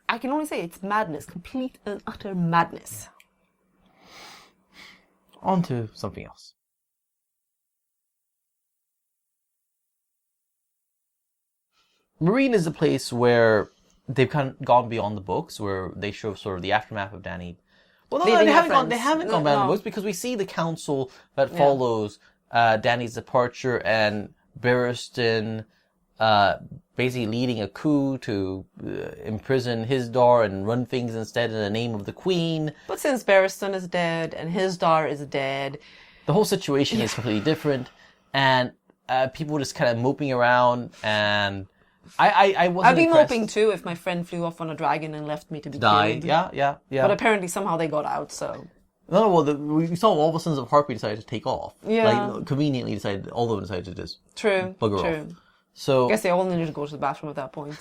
I can only say it's madness, complete and utter madness. On to something else. Meereen is a place where they've kind of gone beyond the books, where they show sort of the aftermath of Dany. Well, no, they haven't gone. They haven't gone beyond the books because we see the council that follows Dany's departure and Barristan basically leading a coup to imprison Hizdahr and run things instead in the name of the Queen. But since Barristan is dead and Hizdahr is dead, the whole situation is completely different, and people just kind of moping around, and I wasn't I'd be impressed. moping too if my friend flew off on a dragon and left me to be Died. killed. Yeah. But apparently somehow they got out, so... No, well, we saw all the Sons of Harpy decided to take off. Yeah. Like, conveniently all of them decided to just bugger off. So, I guess they all needed to go to the bathroom at that point.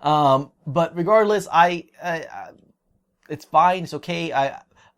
But regardless, it's fine, it's okay.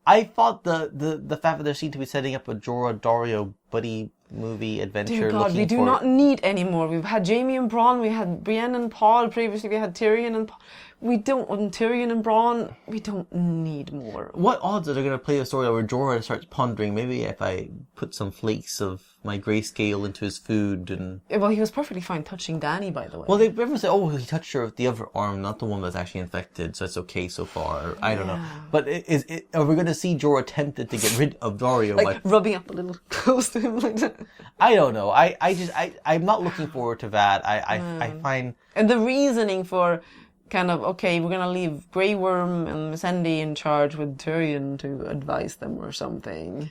I thought the fact that they seem to be setting up a Jorah Daario buddy movie adventure. Dear God, we do not need any more. We've had Jaime and Bronn, we had Brienne and Paul, previously we had Tyrion and Paul. Tyrion and Bronn, we don't need more. What odds are they going to play a story where Jorah starts pondering, maybe if I put some flakes of my grayscale into his food and... Well, he was perfectly fine touching Dany, by the way. Well, everyone said, he touched her with the other arm, not the one that's actually infected, so it's okay so far. I don't know. But are we going to see Jorah tempted to get rid of Daario? Like rubbing up a little close to him like that? I don't know. I'm not looking forward to that. I find... And the reasoning for... kind of, okay, we're going to leave Grey Worm and Missandei in charge with Tyrion to advise them or something.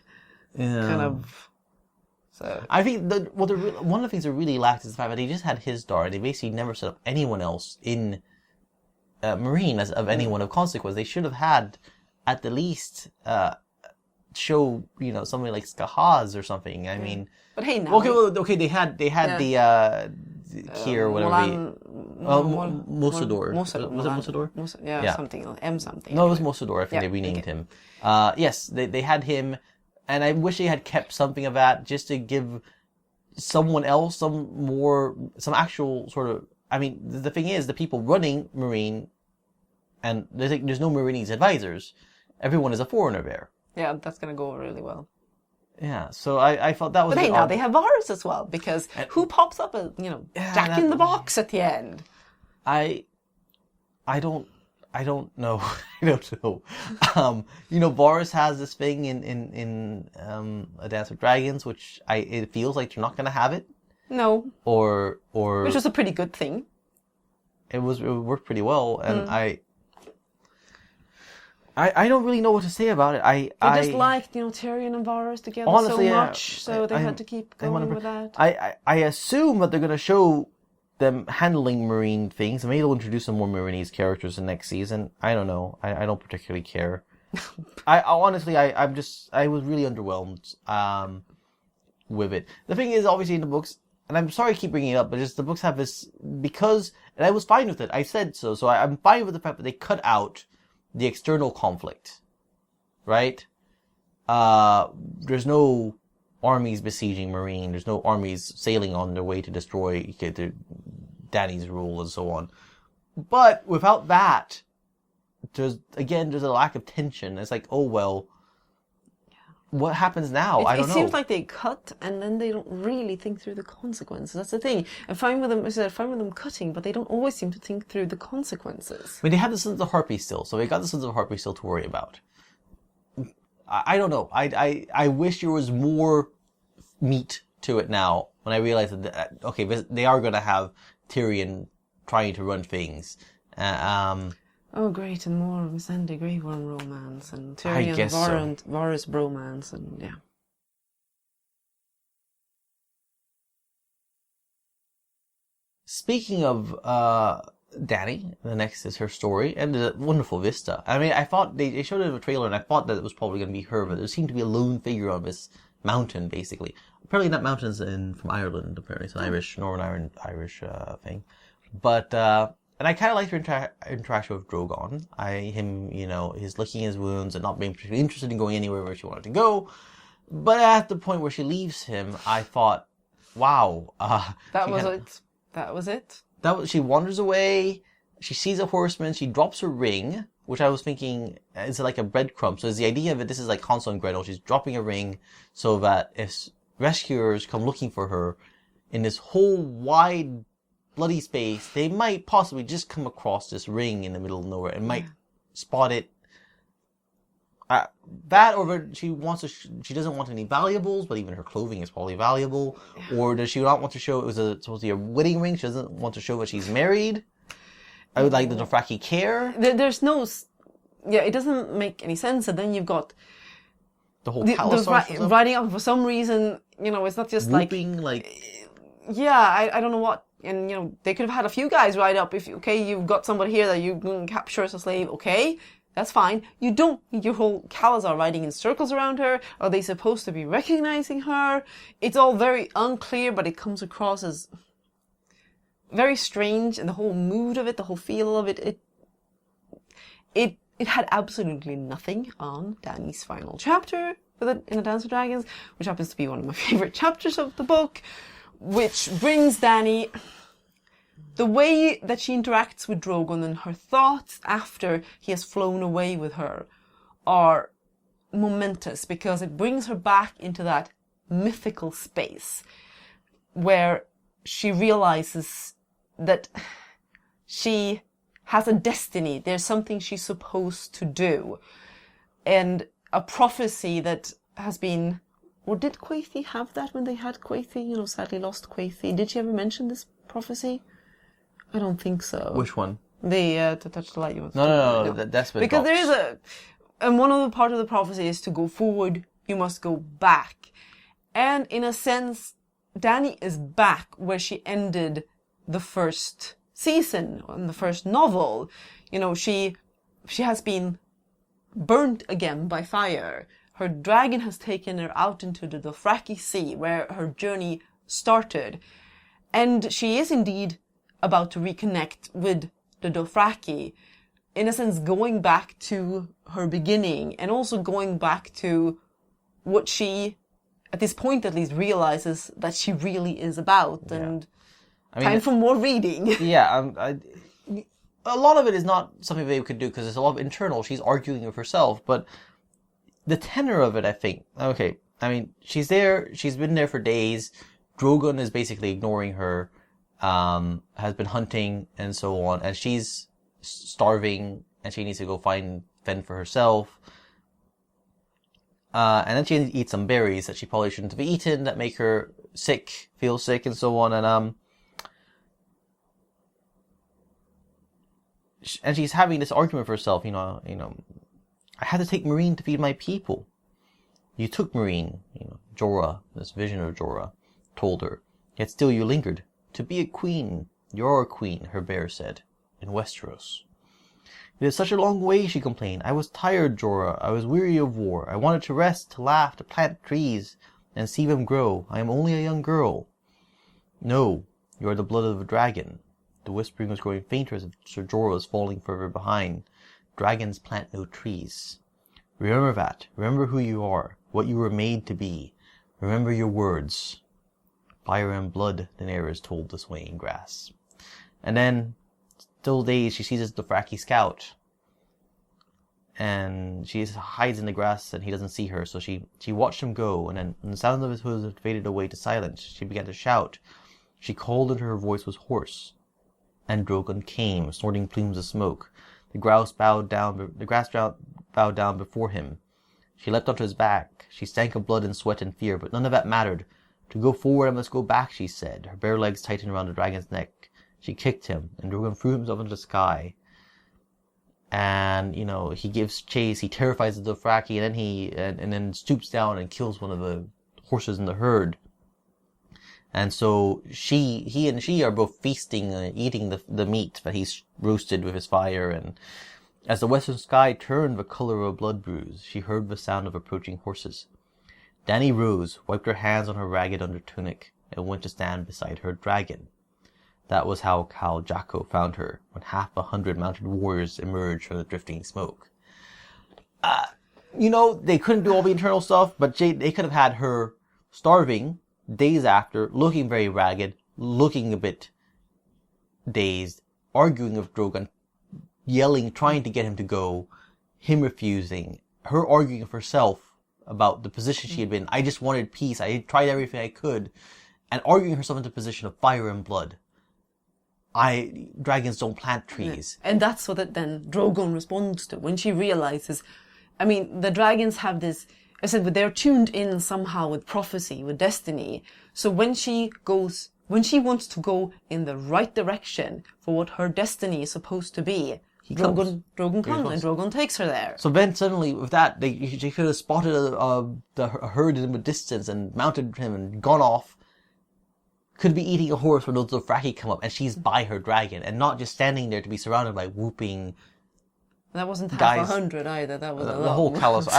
Yeah. Kind of. So. I think one of the things that really lacked is the fact that they just had Hizdahr. They basically never set up anyone else in Meereen of anyone of consequence. They should have had, at the least, show, somebody like Skahaz or something. I mean... But hey, now... Okay, they had the... Kier, whatever. Mosador. Was it Mosador? Yeah, something. M something. No, it was Mosador. I think they renamed him. Yes, they had him, and I wish they had kept something of that just to give someone else some actual sort of... I mean, the thing is, the people running Meereen, and there's no Meereenese advisors. Everyone is a foreigner there. Yeah, that's going to go over really well. Yeah, so I felt that was... But hey, now they have Varys as well, because who pops up as, Jack in the Box at the end? I don't know. I don't know. Varys has this thing in A Dance with Dragons, which it feels like they're not going to have it. No. Or which was a pretty good thing. It worked pretty well, and I don't really know what to say about it. I just liked, Tyrion and Varys together honestly, so much, so they had to keep going with that. I assume that they're going to show them handling Meereen things. Maybe they'll introduce some more Meereenese characters in next season. I don't know. I don't particularly care. I honestly, I was really underwhelmed with it. The thing is, obviously in the books, and I'm sorry I keep bringing it up, but just the books have this, and I was fine with it. I said so. So I'm fine with the fact that they cut out the external conflict, right? There's no armies besieging Meereen. There's no armies sailing on their way to destroy Dany's rule and so on. But without that, there's a lack of tension. It's like, what happens now? I don't know. It seems like they cut and then they don't really think through the consequences. That's the thing. I'm fine with them cutting, but they don't always seem to think through the consequences. I mean, they have the Sons of Harpy still, so they got the Sons of Harpy still to worry about. I don't know. I wish there was more meat to it now when I realized that, they are going to have Tyrion trying to run things. Oh, great, and more Missandei Grey Worm romance, and Tyrion Varys bromance, and yeah. Speaking of Dany, the next is her story, and a wonderful vista. I mean, I thought they showed it in a trailer, and I thought that it was probably going to be her, but there seemed to be a lone figure on this mountain, basically. Apparently that mountain's from Ireland, apparently. It's an Northern Irish thing. But... and I kind of liked her interaction with Drogon. His licking his wounds and not being particularly interested in going anywhere where she wanted to go. But at the point where she leaves him, I thought, wow. That was it? She wanders away. She sees a horseman. She drops her ring, which I was thinking is like a breadcrumb. So is the idea of it, this is like Hansel and Gretel. She's dropping a ring so that if rescuers come looking for her in this whole wide bloody space, they might possibly just come across this ring in the middle of nowhere and might spot it. That, or she doesn't want any valuables, but even her clothing is probably valuable. Or does she not want to show it was supposed to be a wedding ring? She doesn't want to show that she's married. I would like the Dothraki care. There's no, it doesn't make any sense. And then you've got the whole palace riding up for some reason. It's not just whooping, I don't know what. And they could have had a few guys ride up. If you've got somebody here that you can capture as a slave. Okay. That's fine. You don't need your whole Khalazar riding in circles around her. Are they supposed to be recognizing her? It's all very unclear, but it comes across as very strange, and the whole mood of it, the whole feel of it had absolutely nothing on Dany's final chapter in the Dance of Dragons, which happens to be one of my favorite chapters of the book, which brings Dany. The way that she interacts with Drogon and her thoughts after he has flown away with her are momentous, because it brings her back into that mythical space where she realizes that she has a destiny. There's something she's supposed to do. And a prophecy that has been... Or did Quaithe have that when they had Quaithe? Sadly lost Quaithe. Did she ever mention this prophecy? I don't think so. Which one? To touch the light. No. That's been because dropped. there is and one of the part of the prophecy is to go forward, you must go back. And in a sense, Dany is back where she ended the first season, in the first novel. She has been burnt again by fire. Her dragon has taken her out into the Dothraki Sea, where her journey started. And she is indeed about to reconnect with the Dothraki, in a sense going back to her beginning, and also going back to what she, at this point at least, realizes that she really is about. Yeah. And time for more reading. Yeah, a lot of it is not something they could do because it's a lot of internal. She's arguing with herself, but the tenor of it, I think, she's there, she's been there for days. Drogon is basically ignoring her. Has been hunting and so on, and she's starving and she needs to go fend for herself. And then she eats some berries that she probably shouldn't have eaten that make her feel sick and so on. And she's having this argument for herself, I had to take Meereen to feed my people. You took Meereen, Jorah, this vision of Jorah, told her, yet still you lingered. To be a queen, you're a queen, her bear said, in Westeros. It is such a long way, she complained. I was tired, Jorah. I was weary of war. I wanted to rest, to laugh, to plant trees, and see them grow. I am only a young girl. No, you are the blood of a dragon. The whispering was growing fainter as Sir Jorah was falling further behind. Dragons plant no trees. Remember that. Remember who you are, what you were made to be. Remember your words. Fire and blood, Daenerys told the swaying grass. And then, still dazed, she sees the Dothraki scout. And she hides in the grass and he doesn't see her. So she watched him go, and then when the sound of his hooves had faded away to silence, she began to shout. She called and her voice was hoarse. And Drogon came, snorting plumes of smoke. The grass bowed down before him. She leapt onto his back. She stank of blood and sweat and fear, but none of that mattered. To go forward, I must go back, she said. Her bare legs tightened around the dragon's neck. She kicked him, and Drogon threw himself into the sky. And, he gives chase, he terrifies the Dothraki, and then stoops down and kills one of the horses in the herd. And so he and she are both feasting and eating the meat that he's roasted with his fire. And as the western sky turned the color of a blood bruise, she heard the sound of approaching horses. Dany rose, wiped her hands on her ragged undertunic, and went to stand beside her dragon. That was how Khal Jacko found her, when 100 mounted warriors emerged from the drifting smoke. They couldn't do all the internal stuff, but they could have had her starving days after, looking very ragged, looking a bit dazed, arguing with Drogon, yelling, trying to get him to go, him refusing, her arguing with herself about the position she had been. I just wanted peace. I tried everything I could, and arguing herself into a position of fire and blood. dragons don't plant trees. And that's what then Drogon responds to when she realizes, I mean, the dragons have this, I said, they're tuned in somehow with prophecy, with destiny. So when she wants to go in the right direction for what her destiny is supposed to be, Drogon comes and Drogon takes her there. So then suddenly with that, she could have spotted the herd in the distance and mounted him and gone off. Could be eating a horse when those Dothraki come up, and she's by her dragon, and not just standing there to be surrounded by whooping. That wasn't half guys. 100 either. That was a lot. The whole callous.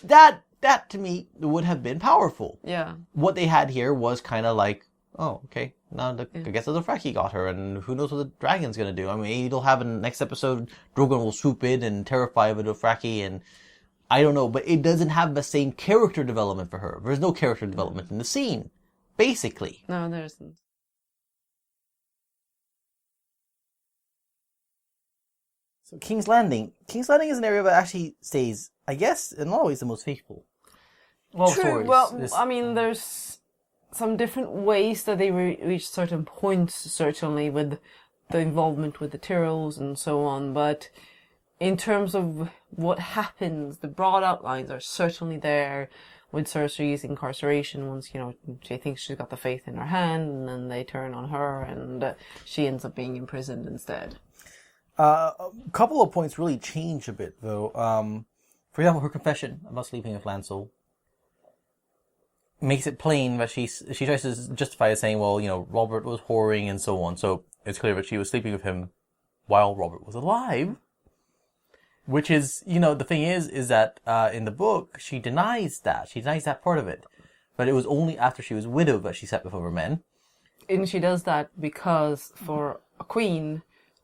That to me would have been powerful. Yeah. What they had here was kind of like, oh, okay, now I guess the Dothraki got her, and who knows what the dragon's gonna do. I mean, maybe they'll have in the next episode, Drogon will swoop in and terrify the Dothraki, and I don't know, but it doesn't have the same character development for her. There's no character development in the scene. Basically. No, there isn't. So King's Landing. King's Landing is an area that actually stays, I guess, in a lot of ways the most faithful. True. Stories. Well, I mean, there's some different ways that they reach certain points, certainly with the involvement with the Tyrells and so on, but in terms of what happens, the broad outlines are certainly there. With Cersei's incarceration, once, she thinks she's got the faith in her hand, and then they turn on her, and she ends up being imprisoned instead. A couple of points really change a bit, though. For example, her confession about sleeping with Lancel makes it plain that she tries to justify it saying, well, Robert was whoring and so on, so it's clear that she was sleeping with him while Robert was alive. Which is, the thing is that, in the book, she denies that. She denies that part of it. But it was only after she was widowed that she slept with other men. And she does that because for a queen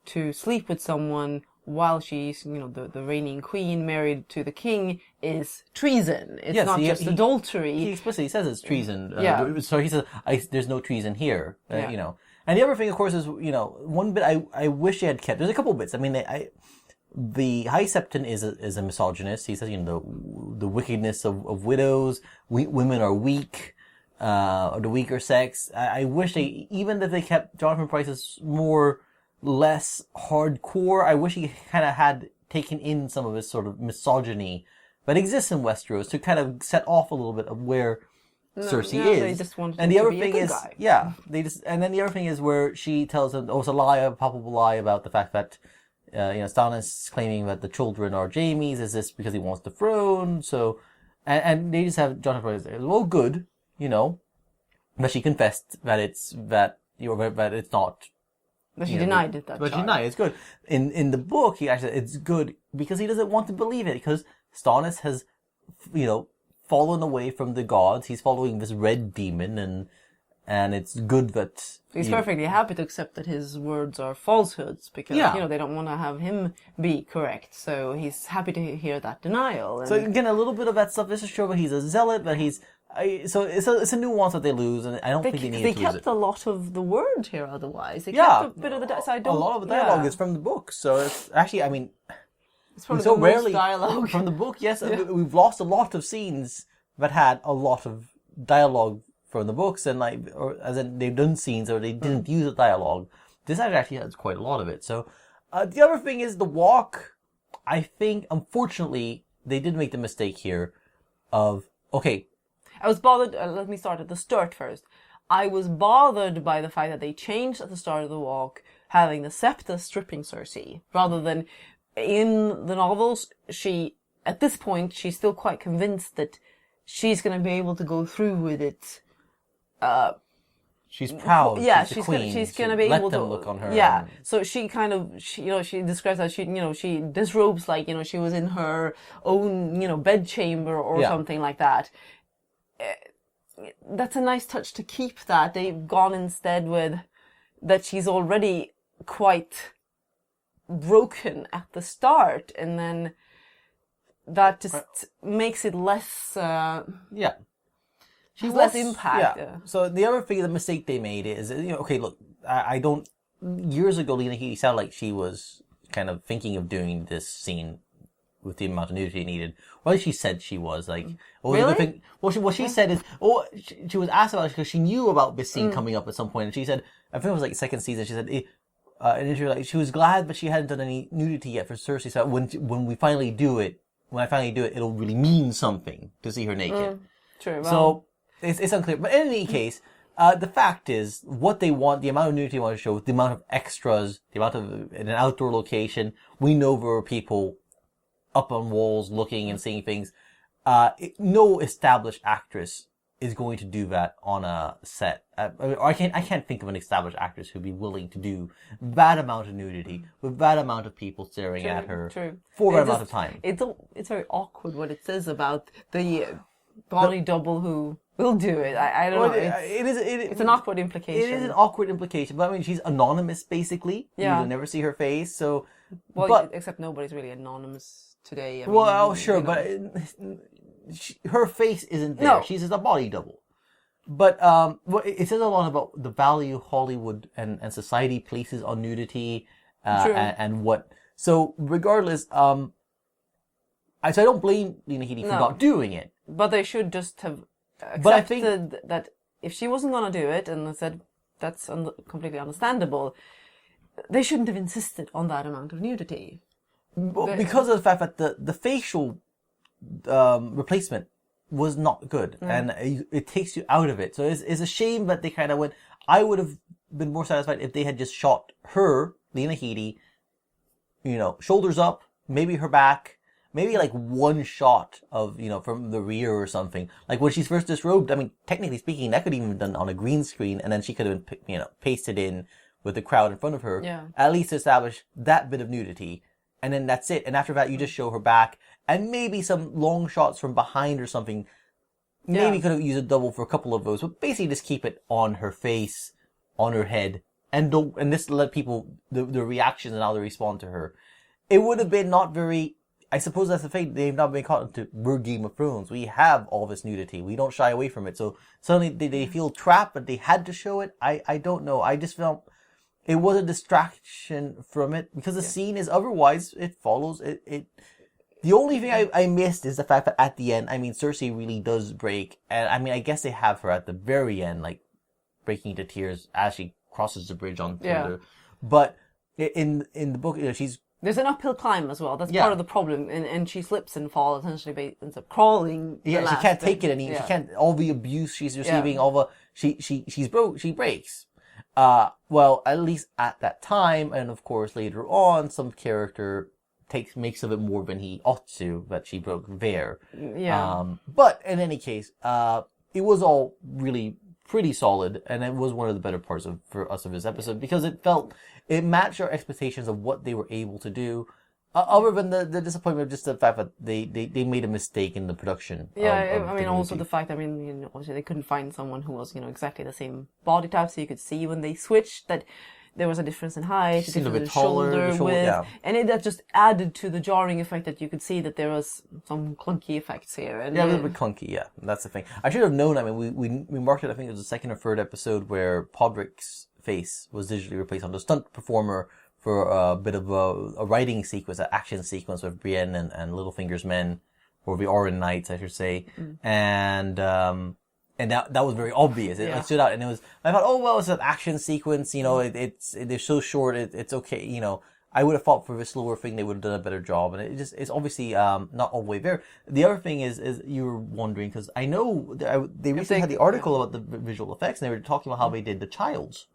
to sleep with someone while she's, the reigning queen married to the king is treason. It's not just adultery. He explicitly says it's treason. Yeah. So he says, there's no treason here, And the other thing, of course, is, one bit I wish they had kept. There's a couple bits. I mean, the High Septon is a misogynist. He says, the wickedness of widows, women are weak, or the weaker sex. I wish even if they kept Jonathan Pryce's less hardcore, I wish he kind of had taken in some of his sort of misogyny that exists in Westeros to kind of set off a little bit of where Cersei is. They just wanted him to be a good guy. And then the other thing is where she tells him, it's a palpable lie about the fact that Stannis claiming that the children are Jaime's. Is this because he wants the throne? So, and they just have Jonathan Pryce say, well, good, but she confessed that it's not. But she denied it. But she denied it's good. In the book, he actually it's good because he doesn't want to believe it because Stannis has, fallen away from the gods. He's following this red demon and it's good that... He's perfectly happy to accept that his words are falsehoods because, they don't want to have him be correct. So he's happy to hear that denial. And... So again, a little bit of that stuff. This is true, but he's a zealot, but so it's a nuance that they lose, and I don't think they need to lose it. They kept a lot of the word here otherwise. They kept a bit of the... So a lot of the dialogue is from the book. So it's actually, it's probably so rarely dialogue from the book. Yes, we've lost a lot of scenes that had a lot of dialogue from the books, and as in they've done scenes or they didn't use the dialogue. This actually has quite a lot of it. So the other thing is the walk. I think, unfortunately, they did make the mistake here of I was bothered. Let me start at the start first. I was bothered by the fact that they changed at the start of the walk, having the Septa stripping Cersei, rather than in the novels. At this point, she's still quite convinced that she's going to be able to go through with it. She's proud. Yeah, she's queen. She's going to be able to look on her. Yeah, so she kind of, she describes that she disrobes like, she was in her own, bedchamber or something like that. That's a nice touch to keep that. They've gone instead with that she's already quite broken at the start, and then that just makes it less. She's less impact. Yeah. So the other thing, the mistake they made is, look, I don't. Years ago, Lena Headey sounded like she was kind of thinking of doing this scene with the amount of nudity it needed. Well, she said she was really? What she said is, she was asked about it because she knew about this scene coming up at some point, and she said, I think it was second season. She said and she was glad, but she hadn't done any nudity yet for Cersei. So when I finally do it, it'll really mean something to see her naked. True. Well, so it's unclear. But in any case, the fact is, what they want, the amount of nudity they want to show, the amount of extras, the amount of in an outdoor location. We know there are people up on walls looking and seeing things. No established actress is going to do that on a set. I can't think of an established actress who'd be willing to do that amount of nudity with that amount of people staring at her for that amount of time. It's very awkward what it says about the body double who will do it. I don't know. It's an awkward implication. It is an awkward implication, but I mean, she's anonymous basically. Yeah. You'll never see her face, so... except nobody's really anonymous today. Sure, but her face isn't there. No. She's just a body double. But it says a lot about the value Hollywood and society places on nudity and what. So regardless, so I don't blame Lena Headey for not doing it. But they should just have accepted that if she wasn't going to do it, and I said that's completely understandable, they shouldn't have insisted on that amount of nudity. Because of the fact that the facial replacement was not good, and it takes you out of it. So it's a shame that they kind of went. I would have been more satisfied if they had just shot her, Lena Headey, shoulders up, maybe her back, maybe like one shot of, from the rear or something. Like when she's first disrobed, I mean, technically speaking, that could even have been done on a green screen, and then she could have been, pasted in with the crowd in front of her. Yeah. At least establish that bit of nudity. And then that's it. And after that, you just show her back. And maybe some long shots from behind or something. Maybe could have used a double for a couple of those. But basically just keep it on her face, on her head. And just let people, the reactions and how they respond to her. It would have been not very... I suppose that's the thing. They've not been caught into, we're Game of Thrones. We have all this nudity. We don't shy away from it. So suddenly they feel trapped, but they had to show it. I don't know. I just felt... It was a distraction from it because the scene is otherwise, it follows it. The only thing I missed is the fact that at the end, I mean, Cersei really does break. And I mean, I guess they have her at the very end, like breaking to tears as she crosses the bridge on Twitter. But in the book, there's an uphill climb as well. That's part of the problem. And she slips and falls, essentially ends up crawling. Yeah, she can't take it anymore. She can't, all the abuse she's receiving, she breaks. Well, at least at that time, and of course later on, some character makes of it more than he ought to, that she broke there. Yeah. But in any case, it was all really pretty solid, and it was one of the better parts for us of this episode, because it matched our expectations of what they were able to do. Other than the disappointment of just the fact that they made a mistake in the production. Yeah, I mean, also the fact, obviously they couldn't find someone who was, exactly the same body type, so you could see when they switched that there was a difference in height, a difference in shoulder width, and that just added to the jarring effect that you could see that there was some clunky effects here. And a little bit clunky, yeah, that's the thing. I should have known, I mean, we marked it, I think it was the second or third episode where Podrick's face was digitally replaced on the stunt performer for a bit of a writing sequence, an action sequence with Brienne and Littlefinger's men, or the Oren Knights, I should say. And that was very obvious. It stood out, and I thought, oh, well, it's an action sequence, they're so short, it's okay, I would have thought for the slower thing they would have done a better job, and it's obviously, not all the way there. The other thing is you were wondering, because I know they recently had the article about the visual effects, and they were talking about how they did the Childs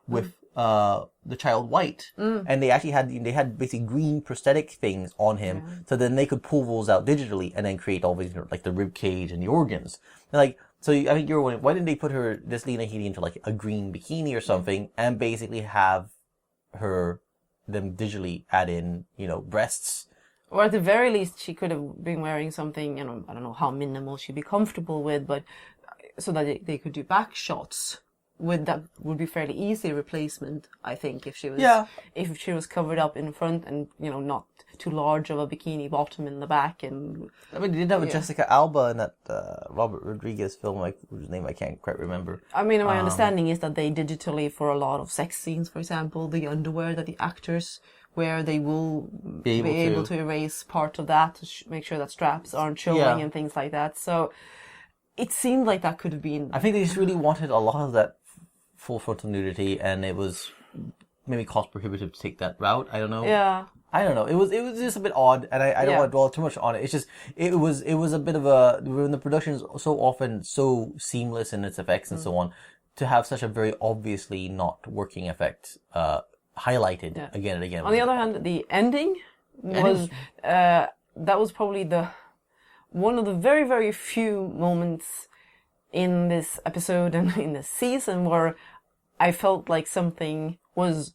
with the child white, and they actually had basically green prosthetic things on him, so then they could pull those out digitally and then create all these, like the rib cage and the organs. And so I think you were wondering, why didn't they put this Lena Headey into like a green bikini or something, and basically have them digitally add in, breasts. Or at the very least, she could have been wearing something, I don't know how minimal she'd be comfortable with, but so that they could do back shots. That would be fairly easy replacement, I think, if she was covered up in front and, not too large of a bikini bottom in the back. And I mean, they did have Jessica Alba in that Robert Rodriguez film, whose name I can't quite remember. I mean, my understanding is that they digitally, for a lot of sex scenes, for example, the underwear that the actors wear, they will be able to erase part of that to make sure that straps aren't showing and things like that. So it seemed like that could have been... I think they just really wanted a lot of that full frontal nudity, and it was maybe cost prohibitive to take that route. I don't know. Yeah. I don't know. It was just a bit odd, and I don't want to dwell too much on it. It's just it was a bit of a, when the production is so often so seamless in its effects and so on, to have such a very obviously not working effect highlighted again and again. On the other hand, the ending was that was probably one of the very, very few moments in this episode and in this season where I felt like something was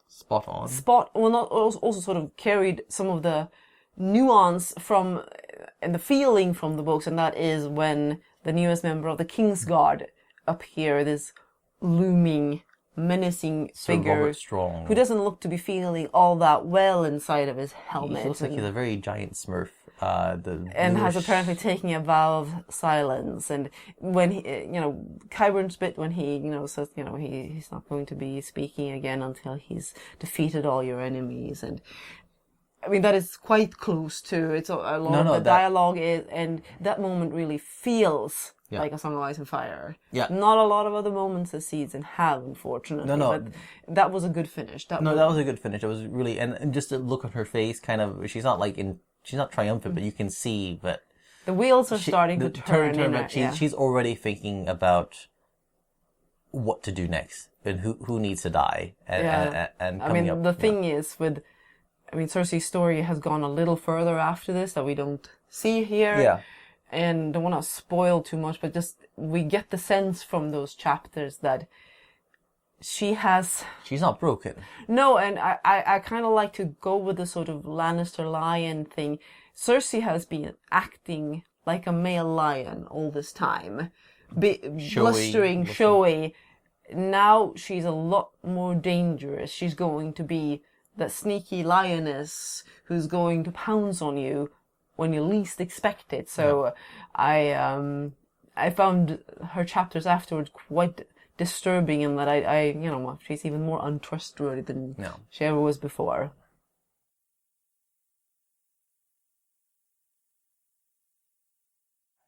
spot on. Well, not also sort of carried some of the nuance from and the feeling from the books, and that is when the newest member of the Kingsguard appear, this looming, menacing figure who doesn't look to be feeling all that well inside of his helmet. He looks like he's a very giant Smurf. And has apparently taken a vow of silence. And when he, Qyburn's bit when he, says, he's not going to be speaking again until he's defeated all your enemies. And I mean, that is quite close to, it's a lot of the dialogue is, and that moment really feels like A Song of Ice and Fire. Yeah. Not a lot of other moments this season have, unfortunately. But that was a good finish. That was a good finish. It was really, and just the look on her face, kind of, she's not triumphant, but you can see that the wheels are starting to turn. She's already thinking about what to do next and who needs to die. And I mean, the thing is Cersei's story has gone a little further after this that we don't see here. Yeah. And don't want to spoil too much, but just we get the sense from those chapters that she's not broken. No, and I kind of like to go with the sort of Lannister lion thing. Cersei has been acting like a male lion all this time. Blustering, showy. Now she's a lot more dangerous. She's going to be that sneaky lioness who's going to pounce on you when you least expect it. So I found her chapters afterwards quite disturbing in that she's even more untrustworthy than she ever was before.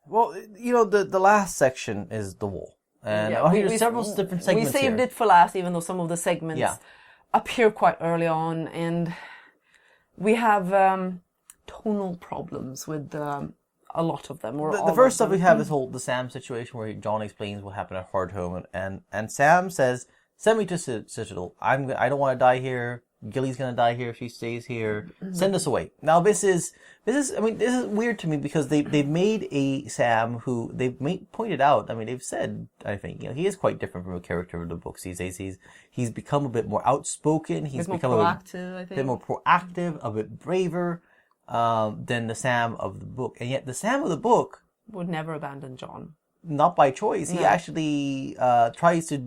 Well, the last section is the wall. And there's several different segments we saved it for last, even though some of the segments appear quite early on, and we have tonal problems with a lot of them. The first stuff we have is the Sam situation where Jon explains what happened at Hardhome, and Sam says, "Send me to Citadel. I don't want to die here. Gilly's gonna die here if she stays here. Send us away." Now this is weird to me because they've made a Sam who pointed out. I mean, they've said, I think, he is quite different from a character of the books these days. He's become a bit more outspoken. He's become a bit more proactive, a bit braver than the Sam of the book. And yet the Sam of the book would never abandon Jon. Not by choice. No. He actually tries to...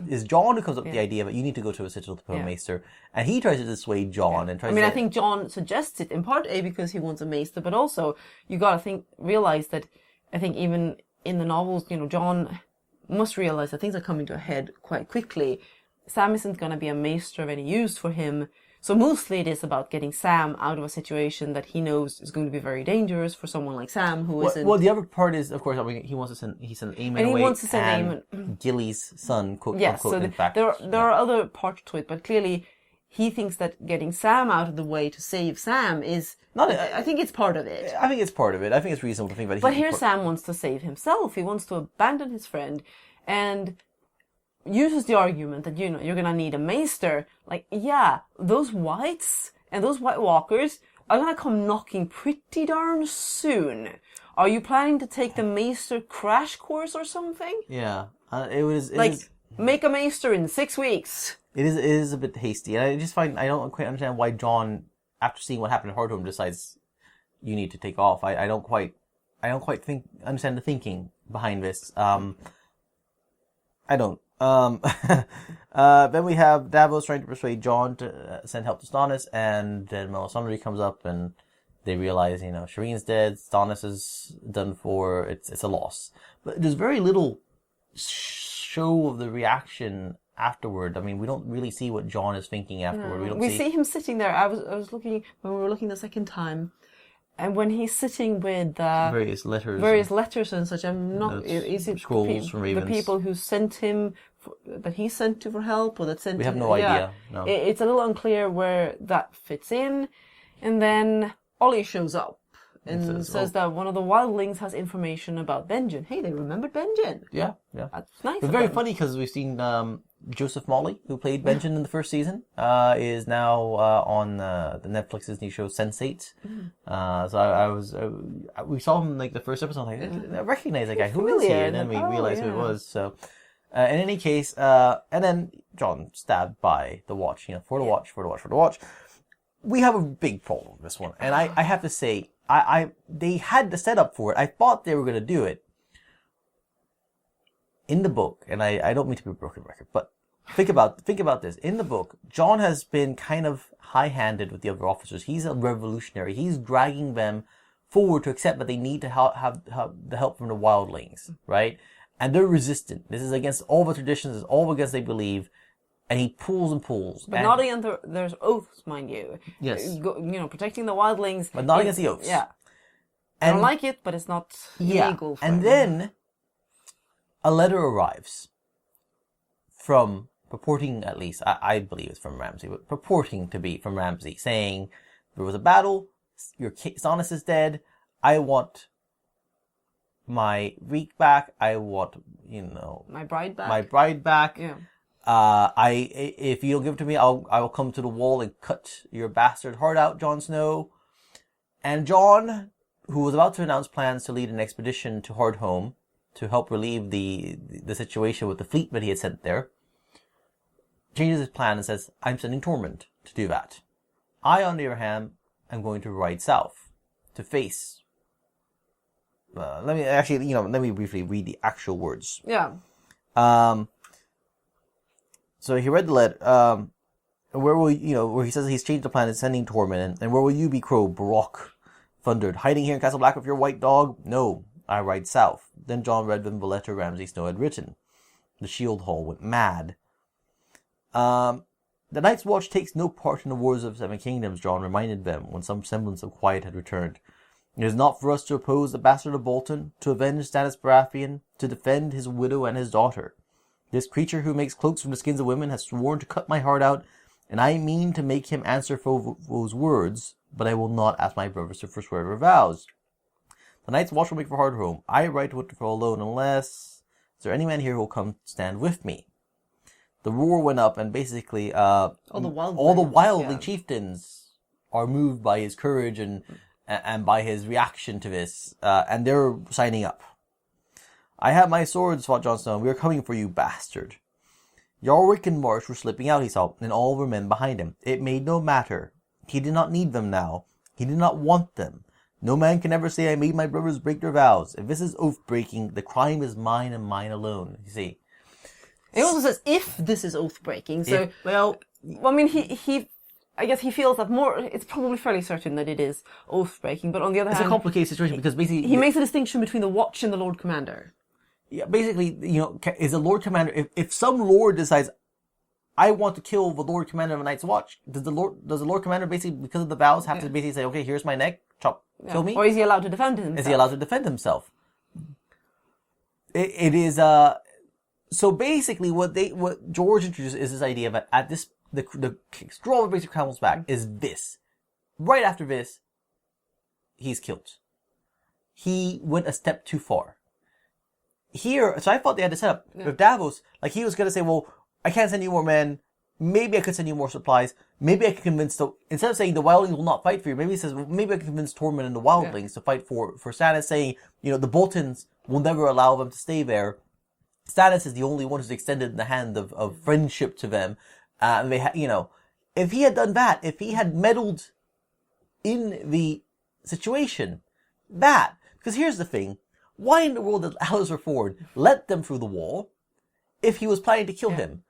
is Jon who comes up with the idea that you need to go to a Citadel to become a Maester. And he tries to dissuade Jon and tries I think Jon suggests it in part because he wants a Maester, but also you gotta realize that I think even in the novels, Jon must realize that things are coming to a head quite quickly. Sam isn't gonna be a Maester of any use for him. So mostly it is about getting Sam out of a situation that he knows is going to be very dangerous for someone like Sam who isn't... Well, the other part is, of course, he wants to send Aemon away. And he wants to send Aemon... Gilly's son, quote, unquote, so in fact. There are other parts to it, but clearly he thinks that getting Sam out of the way to save Sam is... I think it's part of it. I think it's part of it. I think it's reasonable to think about it. But here Sam wants to save himself. He wants to abandon his friend and... uses the argument that, you're gonna need a Maester. Those Whites and those White Walkers are gonna come knocking pretty darn soon. Are you planning to take the Maester crash course or something? Yeah. Make a Maester in 6 weeks. It is a bit hasty. And I don't quite understand why Jon, after seeing what happened at Hardhome, decides you need to take off. I don't quite understand the thinking behind this. I don't. Then we have Davos trying to persuade Jon to send help to Stannis, and then Melisandre comes up and they realize, Shireen's dead, Stannis is done for, it's a loss. But there's very little show of the reaction afterward. I mean, we don't really see what Jon is thinking afterward. We see him sitting there. I was looking, when we were looking the second time, and when he's sitting with various letters and such, I'm not. Is it scrolls from Ravens? The people who sent him that he's sent to for help, or that's sent. We have no idea. No. It's a little unclear where that fits in, and then Ollie shows up and says that one of the wildlings has information about Benjen. Hey, they remembered Benjen. Yeah. That's nice. It's very funny because we've seen Joseph Molly, who played Benjen in the first season, is now on the Netflix's new show Sense8. So we saw him like the first episode. Like, I recognize that guy. Who is he? And then we realized who it was. So, in any case, and then Jon stabbed by the Watch. For the Watch. We have a big problem with this one, and I have to say, they had the setup for it. I thought they were going to do it. In the book, and I don't mean to be a broken record, but think about this. In the book, Jon has been kind of high-handed with the other officers. He's a revolutionary. He's dragging them forward to accept that they need to have the help from the wildlings, right? And they're resistant. This is against all the traditions. It's all against they believe. And he pulls and pulls. But not against there's oaths, mind you. Yes. Protecting the wildlings. But not against the oaths. Yeah. I don't like it, but it's not illegal. And then a letter arrives from, purporting at least, I believe it's from Ramsay, but purporting to be from Ramsay, saying, there was a battle, Stannis is dead, I want my Reek back, I want, my bride back. Yeah. If you don't give it to me, I will come to the wall and cut your bastard heart out, Jon Snow. And Jon, who was about to announce plans to lead an expedition to Hardhome to help relieve the situation with the fleet that he had sent there, changes his plan and says, I'm sending Tormund to do that. I, on the other hand, am going to ride south to face. Let me briefly read the actual words. Yeah. So he read the letter, where he says he's changed the plan and sending Tormund, and where will you be, Crow? Baroque thundered, hiding here in Castle Black with your white dog? No, I ride south. Then Jon read them the letter Ramsay Snow had written. The Shield Hall went mad. The Night's Watch takes no part in the wars of Seven Kingdoms, Jon reminded them when some semblance of quiet had returned. It is not for us to oppose the bastard of Bolton, to avenge Stannis Baratheon, to defend his widow and his daughter. This creature who makes cloaks from the skins of women has sworn to cut my heart out, and I mean to make him answer for those words, but I will not ask my brothers to forswear their vows. The Night's Watch will make for Hardhome. I ride to Winterfell alone unless... Is there any man here who will come stand with me? The roar went up, and basically, all the wildling chieftains are moved by his courage and by his reaction to this, and they're signing up. I have my swords, fought Jon Snow. We are coming for you, bastard. Yarwick and Marsh were slipping out, he saw, and all were men behind him. It made no matter. He did not need them now. He did not want them. No man can ever say I made my brothers break their vows. If this is oath-breaking, the crime is mine and mine alone. You see. It also says, if this is oath-breaking, so... I guess he feels that it's probably fairly certain that it is oath-breaking, but on the other hand... It's a complicated situation because basically... He makes a distinction between the Watch and the Lord Commander. Yeah, basically, is the Lord Commander... If some Lord decides, I want to kill the Lord Commander of the Night's Watch, does the Lord Commander basically, because of the vows, have to basically say, okay, here's my neck, chop, kill me? Or is he allowed to defend himself? Is he allowed to defend himself? It is, so basically what George introduced is this idea that at this, the straw that breaks the camel's back is this. Right after this, he's killed. He went a step too far. Here, so I thought they had to set up with Braavos, like he was going to say, well, I can't send you more men. Maybe I could send you more supplies. Maybe I could convince instead of saying the wildlings will not fight for you, maybe he says, well, maybe I can convince Tormund and the wildlings to fight for Stannis, saying, the Boltons will never allow them to stay there. Stannis is the only one who's extended the hand of friendship to them. And they if he had done that, if he had meddled in the situation, because here's the thing, why in the world did Alistair Ford let them through the wall if he was planning to kill him?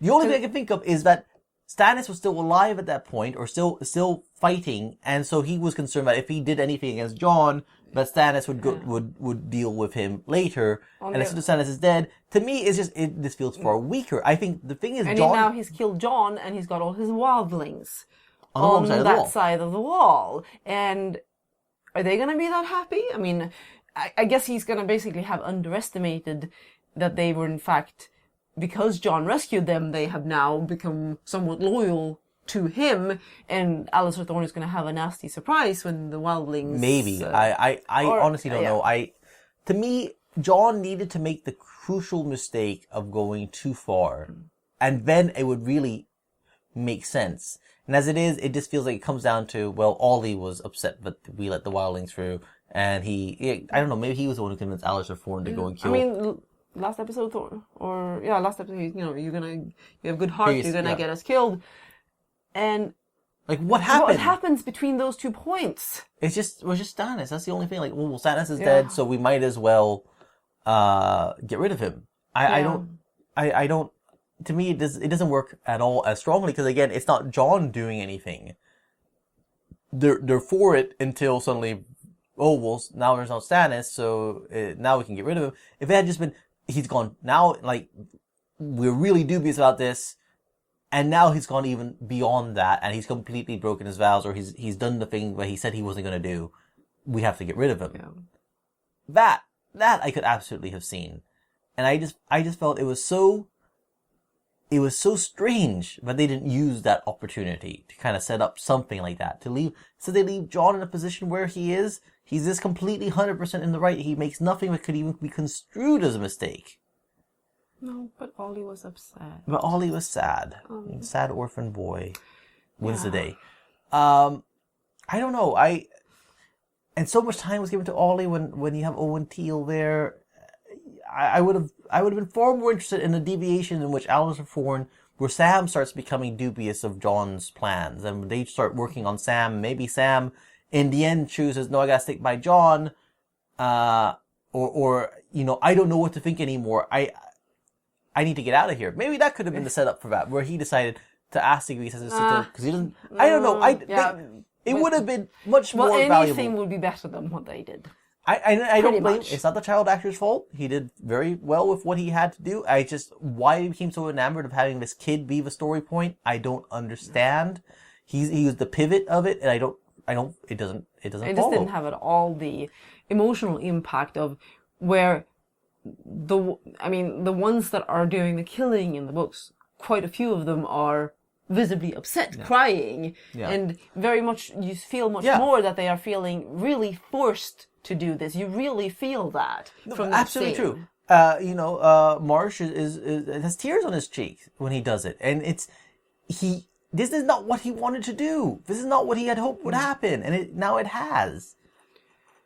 The only thing I can think of is that Stannis was still alive at that point, or still fighting, and so he was concerned that if he did anything against Jon, that Stannis would deal with him later. And as soon as Stannis is dead, to me, this feels far weaker. I think the thing is, and Jon... now he's killed Jon, and he's got all his wildlings on that side of the wall. And are they going to be that happy? I mean, I guess he's going to basically have underestimated that they were in fact because Jon rescued them, they have now become somewhat loyal to him, and Alistair Thorne is going to have a nasty surprise when the wildlings... Maybe. I honestly don't know. To me, Jon needed to make the crucial mistake of going too far, and then it would really make sense. And as it is, it just feels like it comes down to, well, Ollie was upset that we let the wildlings through, and I don't know, maybe he was the one who convinced Alistair Thorne to go and kill... I mean, last episode, you have good heart, you're gonna get us killed. And... Like, what happened? What happens between those 2 points? We're just Stannis. That's the only thing. Like, well, Stannis is dead, so we might as well, get rid of him. I don't, to me, it doesn't work at all as strongly, because again, it's not Jon doing anything. They're for it until suddenly, oh, well, now there's no Stannis, so now we can get rid of him. If it had just been, he's gone, now, like, we're really dubious about this, and now he's gone even beyond that, and he's completely broken his vows, or he's done the thing that he said he wasn't going to do. We have to get rid of him. Yeah. That I could absolutely have seen. And I just felt it was so strange that they didn't use that opportunity to kind of set up something like that. So they leave Jon in a position where he's just completely 100% in the right. He makes nothing that could even be construed as a mistake. No, but Ollie was upset. But Ollie was sad. Sad orphan boy wins the day. I don't know. And so much time was given to Ollie when you have Owen Teal there. I would have been far more interested in a deviation in which Alistair Thorne, where Sam starts becoming dubious of Jon's plans, and they start working on Sam. Maybe Sam, in the end, chooses, no, I gotta stick by Jon, or I don't know what to think anymore. I need to get out of here. Maybe that could have been the setup for that, where he decided to ask the Grease because he doesn't. I don't know. It would have been much more valuable. Anything would be better than what they did. I don't blame. It's not the child actor's fault. He did very well with what he had to do. Why he became so enamored of having this kid be the story point, I don't understand. He was the pivot of it, and it doesn't It follow. just didn't have at all the emotional impact of where the ones that are doing the killing in the books, quite a few of them are visibly upset, crying, and very much, you feel much more that they are feeling really forced to do this. You really feel that from that absolutely scene. True. Marsh has tears on his cheeks when he does it, and this is not what he wanted to do. This is not what he had hoped would happen, and now it has.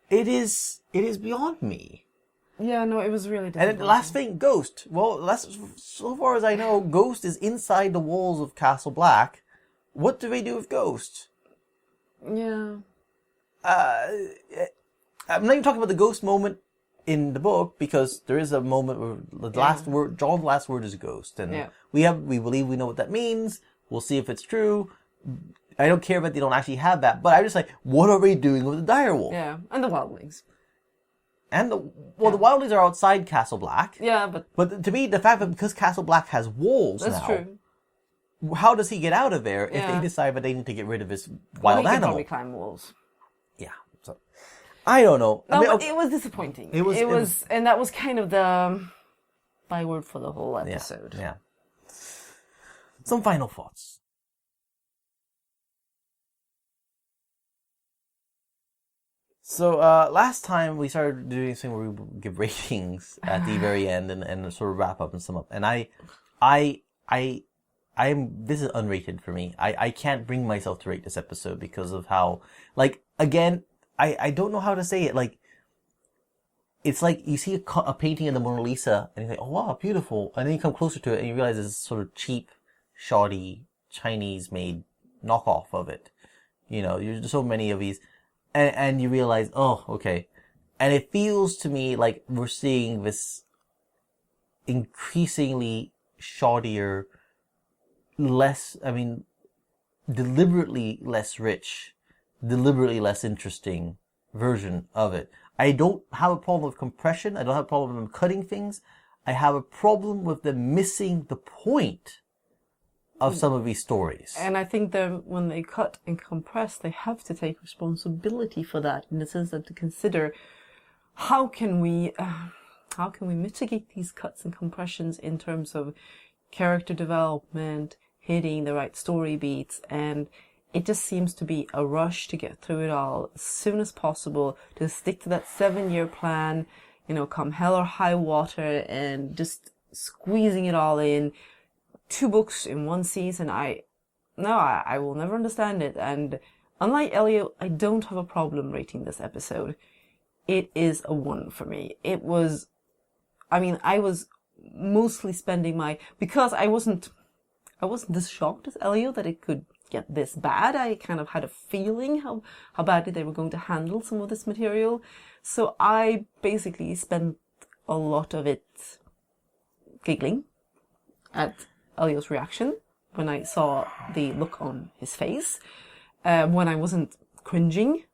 It is beyond me. Yeah, no, it was really difficult. And then the last thing, Ghost. Well, so far as I know, Ghost is inside the walls of Castle Black. What do they do with Ghost? Yeah. I'm not even talking about the Ghost moment in the book, because there is a moment where Jon's last word is Ghost, and we believe we know what that means. We'll see if it's true. I don't care that they don't actually have that, but I'm just like, what are they doing with the direwolf? Yeah, and the wildlings. And the wildlings are outside Castle Black. Yeah, but to me, the fact that because Castle Black has walls that's true. How does he get out of there if they decide that they need to get rid of this wild animal? He can probably climb walls. Yeah, so I don't know. But it was disappointing. It was, and that was kind of the byword for the whole episode. Yeah. Some final thoughts. So, last time we started doing this thing where we give ratings at the very end and sort of wrap up and sum up. And this is unrated for me. I can't bring myself to rate this episode because of how, like, again, I don't know how to say it. Like, it's like you see a painting of the Mona Lisa and you think, oh wow, beautiful. And then you come closer to it and you realize it's sort of cheap, shoddy, Chinese made knockoff of it. There's so many of these. And you realize, oh, okay. And it feels to me like we're seeing this increasingly shoddier, deliberately less rich, deliberately less interesting version of it. I don't have a problem with compression. I don't have a problem with them cutting things. I have a problem with them missing the point of some of these stories. And I think that when they cut and compress, they have to take responsibility for that, in the sense that to consider how can we how can we mitigate these cuts and compressions in terms of character development, hitting the right story beats, and it just seems to be a rush to get through it all as soon as possible, to stick to that 7-year plan, come hell or high water, and just squeezing it all in. 2 books in 1 season, I will never understand it. And unlike Elio, I don't have a problem rating this episode. It is a 1 for me. I was mostly spending because I wasn't this shocked as Elio that it could get this bad. I kind of had a feeling how badly they were going to handle some of this material. So I basically spent a lot of it giggling at Elio's reaction when I saw the look on his face, when I wasn't cringing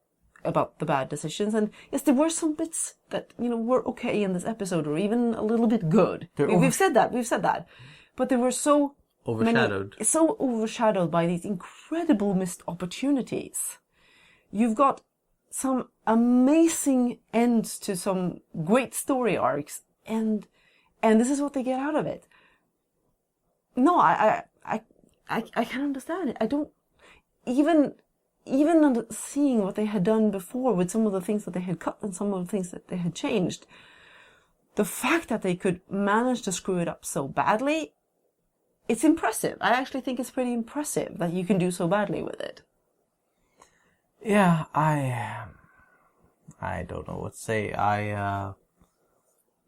about the bad decisions. And yes, there were some bits that, were okay in this episode, or even a little bit good. We've said that. But they were so overshadowed by these incredible missed opportunities. You've got some amazing ends to some great story arcs, and this is what they get out of it. No, I can't understand it. I don't even seeing what they had done before with some of the things that they had cut and some of the things that they had changed. The fact that they could manage to screw it up so badly, it's impressive. I actually think it's pretty impressive that you can do so badly with it. Yeah, I don't know what to say. I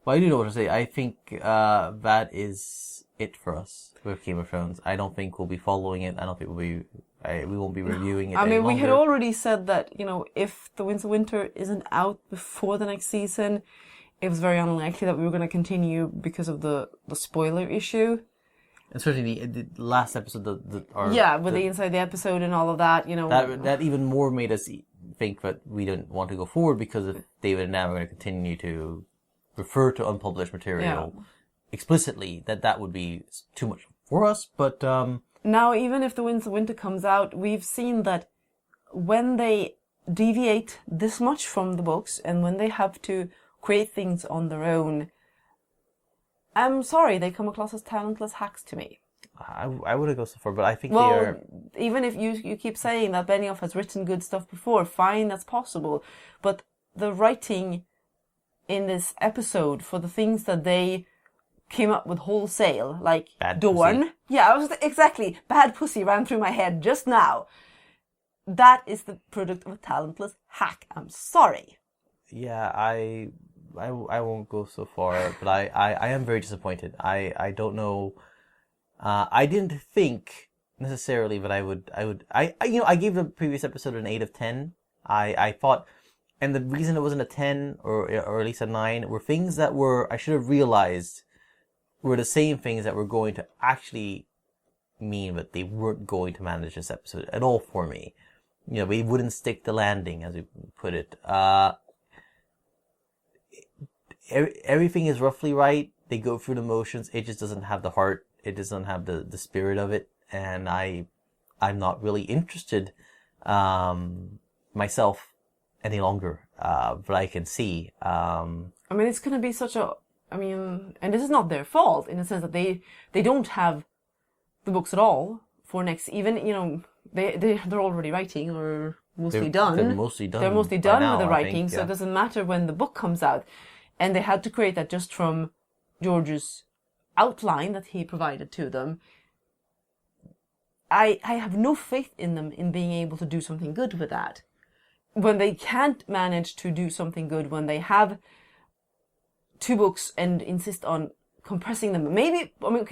do know what to say. I think that is it for us with Game of Thrones. I don't think we'll be following it. I don't think we won't be reviewing it. We had already said that, if The Winds of Winter isn't out before the next season, it was very unlikely that we were going to continue because of the spoiler issue. And certainly the last episode, the inside the episode and all of that, that even more made us think that we didn't want to go forward, because if David and Anne were going to continue to refer to unpublished material explicitly, that would be too much for us. But now, even if The Winds of Winter comes out, we've seen that when they deviate this much from the books and when they have to create things on their own, I'm sorry, they come across as talentless hacks to me. I wouldn't go so far, but I think they are... Even if you keep saying that Benioff has written good stuff before, fine, that's possible. But the writing in this episode for the things that they came up with wholesale, like Bad Dorne... Pussy. Yeah, exactly. Bad Pussy ran through my head just now. That is the product of a talentless hack. I'm sorry. Yeah, I won't go so far, but I am very disappointed. I don't know. I didn't think necessarily that I gave the previous episode an 8 of 10. I thought, and the reason it wasn't a 10 or at least a 9 were things that I should have realized were the same things that were going to actually mean that they weren't going to manage this episode at all for me. We wouldn't stick the landing, as we put it. Everything is roughly right. They go through the motions. It just doesn't have the heart. It doesn't have the spirit of it. And I'm not really interested myself any longer, but I can see. It's going to be and this is not their fault in the sense that they don't have the books at all for next, even, they're already writing or mostly done. They're mostly done. They're mostly done now, with the writing, think, yeah. so it doesn't matter when the book comes out. And they had to create that just from George's outline that he provided to them. I have no faith in them in being able to do something good with that. When they can't manage to do something good, when they have 2 books and insist on compressing them.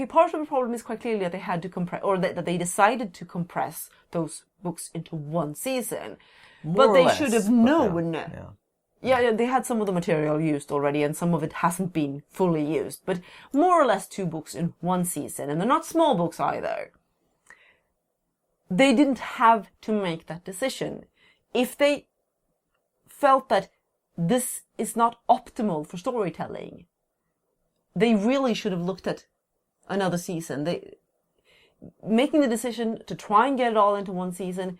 Part of the problem is quite clearly that they had to compress, or that they decided to compress those books into 1 season. But they should have known. Yeah, they had some of the material used already, and some of it hasn't been fully used. But more or less 2 books in 1 season, and they're not small books either. They didn't have to make that decision. If they felt that this is not optimal for storytelling, they really should have looked at another season. Making the decision to try and get it all into 1 season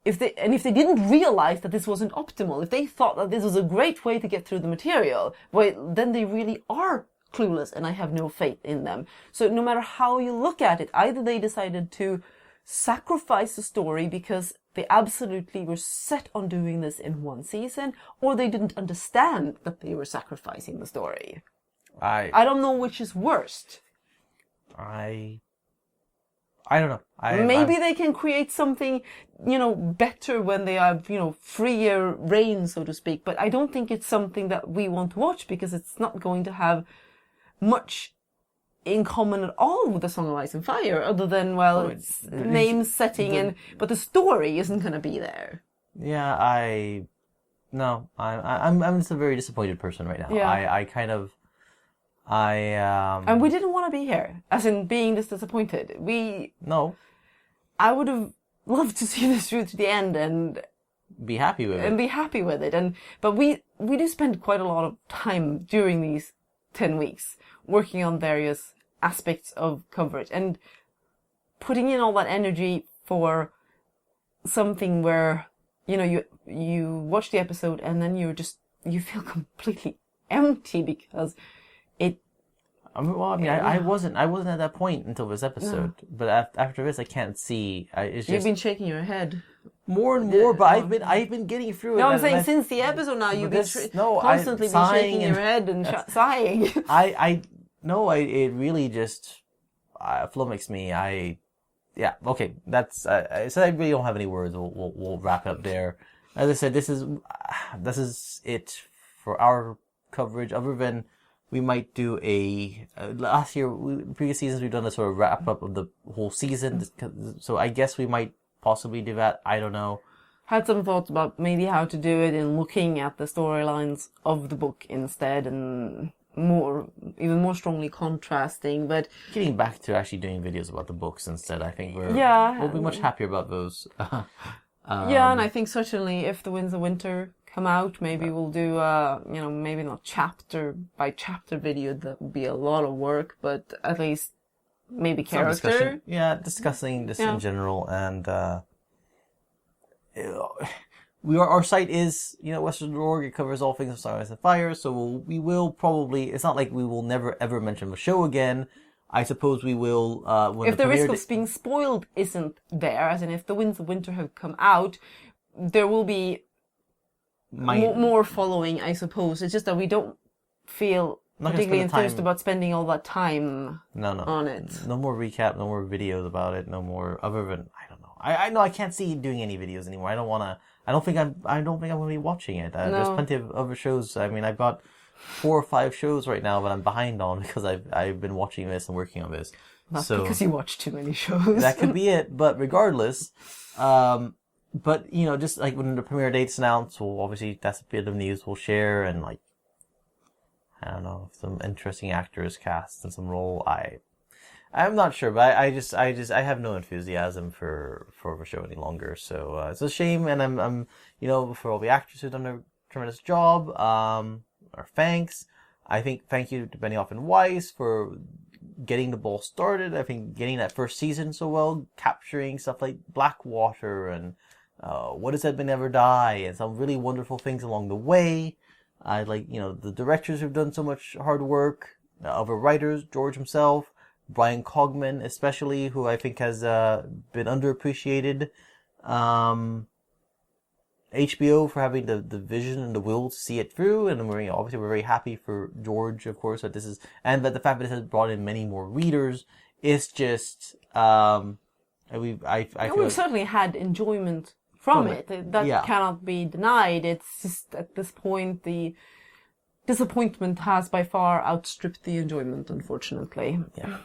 if they didn't realize that this wasn't optimal, if they thought that this was a great way to get through the material, well, then they really are clueless, and I have no faith in them. So no matter how you look at it, either they decided to sacrifice the story because they absolutely were set on doing this in one season, or they didn't understand that they were sacrificing the story. I don't know which is worst. I don't know. Maybe they can create something, better when they have, freer reign, so to speak. But I don't think it's something that we want to watch because it's not going to have much in common at all with the Song of Ice and Fire, other than, it's name, setting, but the story isn't going to be there. Yeah, I'm just a very disappointed person right now. Yeah. And we didn't want to be here, as in being this disappointed. No. I would have loved to see this through to the end and be happy with it. And be happy with it. But we do spend quite a lot of time during these 10 weeks working on various aspects of coverage and putting in all that energy for something where, you watch the episode and then you feel completely empty because I wasn't at that point until this episode. No. But after this, I can't see. You've been shaking your head more and more. But I've been getting through it. No, I'm saying since the episode now, you've been constantly been shaking your head and sighing. It really just flummoxed me. Okay. That's so I really don't have any words. We'll wrap it up there. As I said, this is it for our coverage. Other than we might do previous seasons we've done a sort of wrap up of the whole season. So I guess we might possibly do that. I don't know. Had some thoughts about maybe how to do it in looking at the storylines of the book instead and even more strongly contrasting, but getting back to actually doing videos about the books instead, I think we'll be much happier about those. And I think certainly if The Winds of Winter come out, maybe we'll do maybe not chapter by chapter video. That would be a lot of work, but at least maybe character. Discussing this in general, and our site is Western.org. It covers all things of Song of Ice and Fire, so we will probably. It's not like we will never ever mention the show again. I suppose we will. If the risk of being spoiled isn't there, as in if The Winds of Winter have come out, there will be more following, I suppose. It's just that we don't feel particularly enthused about spending all that time on it. No more recap, no more videos about it, no more other than I don't know. I know I can't see doing any videos anymore. I don't want to. I don't think I'm going to be watching it. There's plenty of other shows. I mean, I've got 4 or 5 shows right now that I'm behind on because I've been watching this and working on this. Not because you watch too many shows. That could be it. But regardless, but just like when the premiere date's announced, that's a bit of news we'll share, and I don't know, if some interesting actors cast in some role. I'm not sure, but I have no enthusiasm for the show any longer. So it's a shame, and I'm for all the actors who've done a tremendous job. Our thanks. I think thank you to Benioff and Weiss for getting the ball started. I think getting that first season so well, capturing stuff like Blackwater and What Has Said May Never Die, and some really wonderful things along the way. I like the directors who've done so much hard work, other writers, George himself, Brian Cogman especially, who I think has been underappreciated. HBO for having the vision and the will to see it through, and we're very happy for George, of course, that this is, and that the fact that it has brought in many more readers. It's just we've certainly had enjoyment from it. That cannot be denied. It's just at this point the disappointment has by far outstripped the enjoyment, unfortunately. Yeah.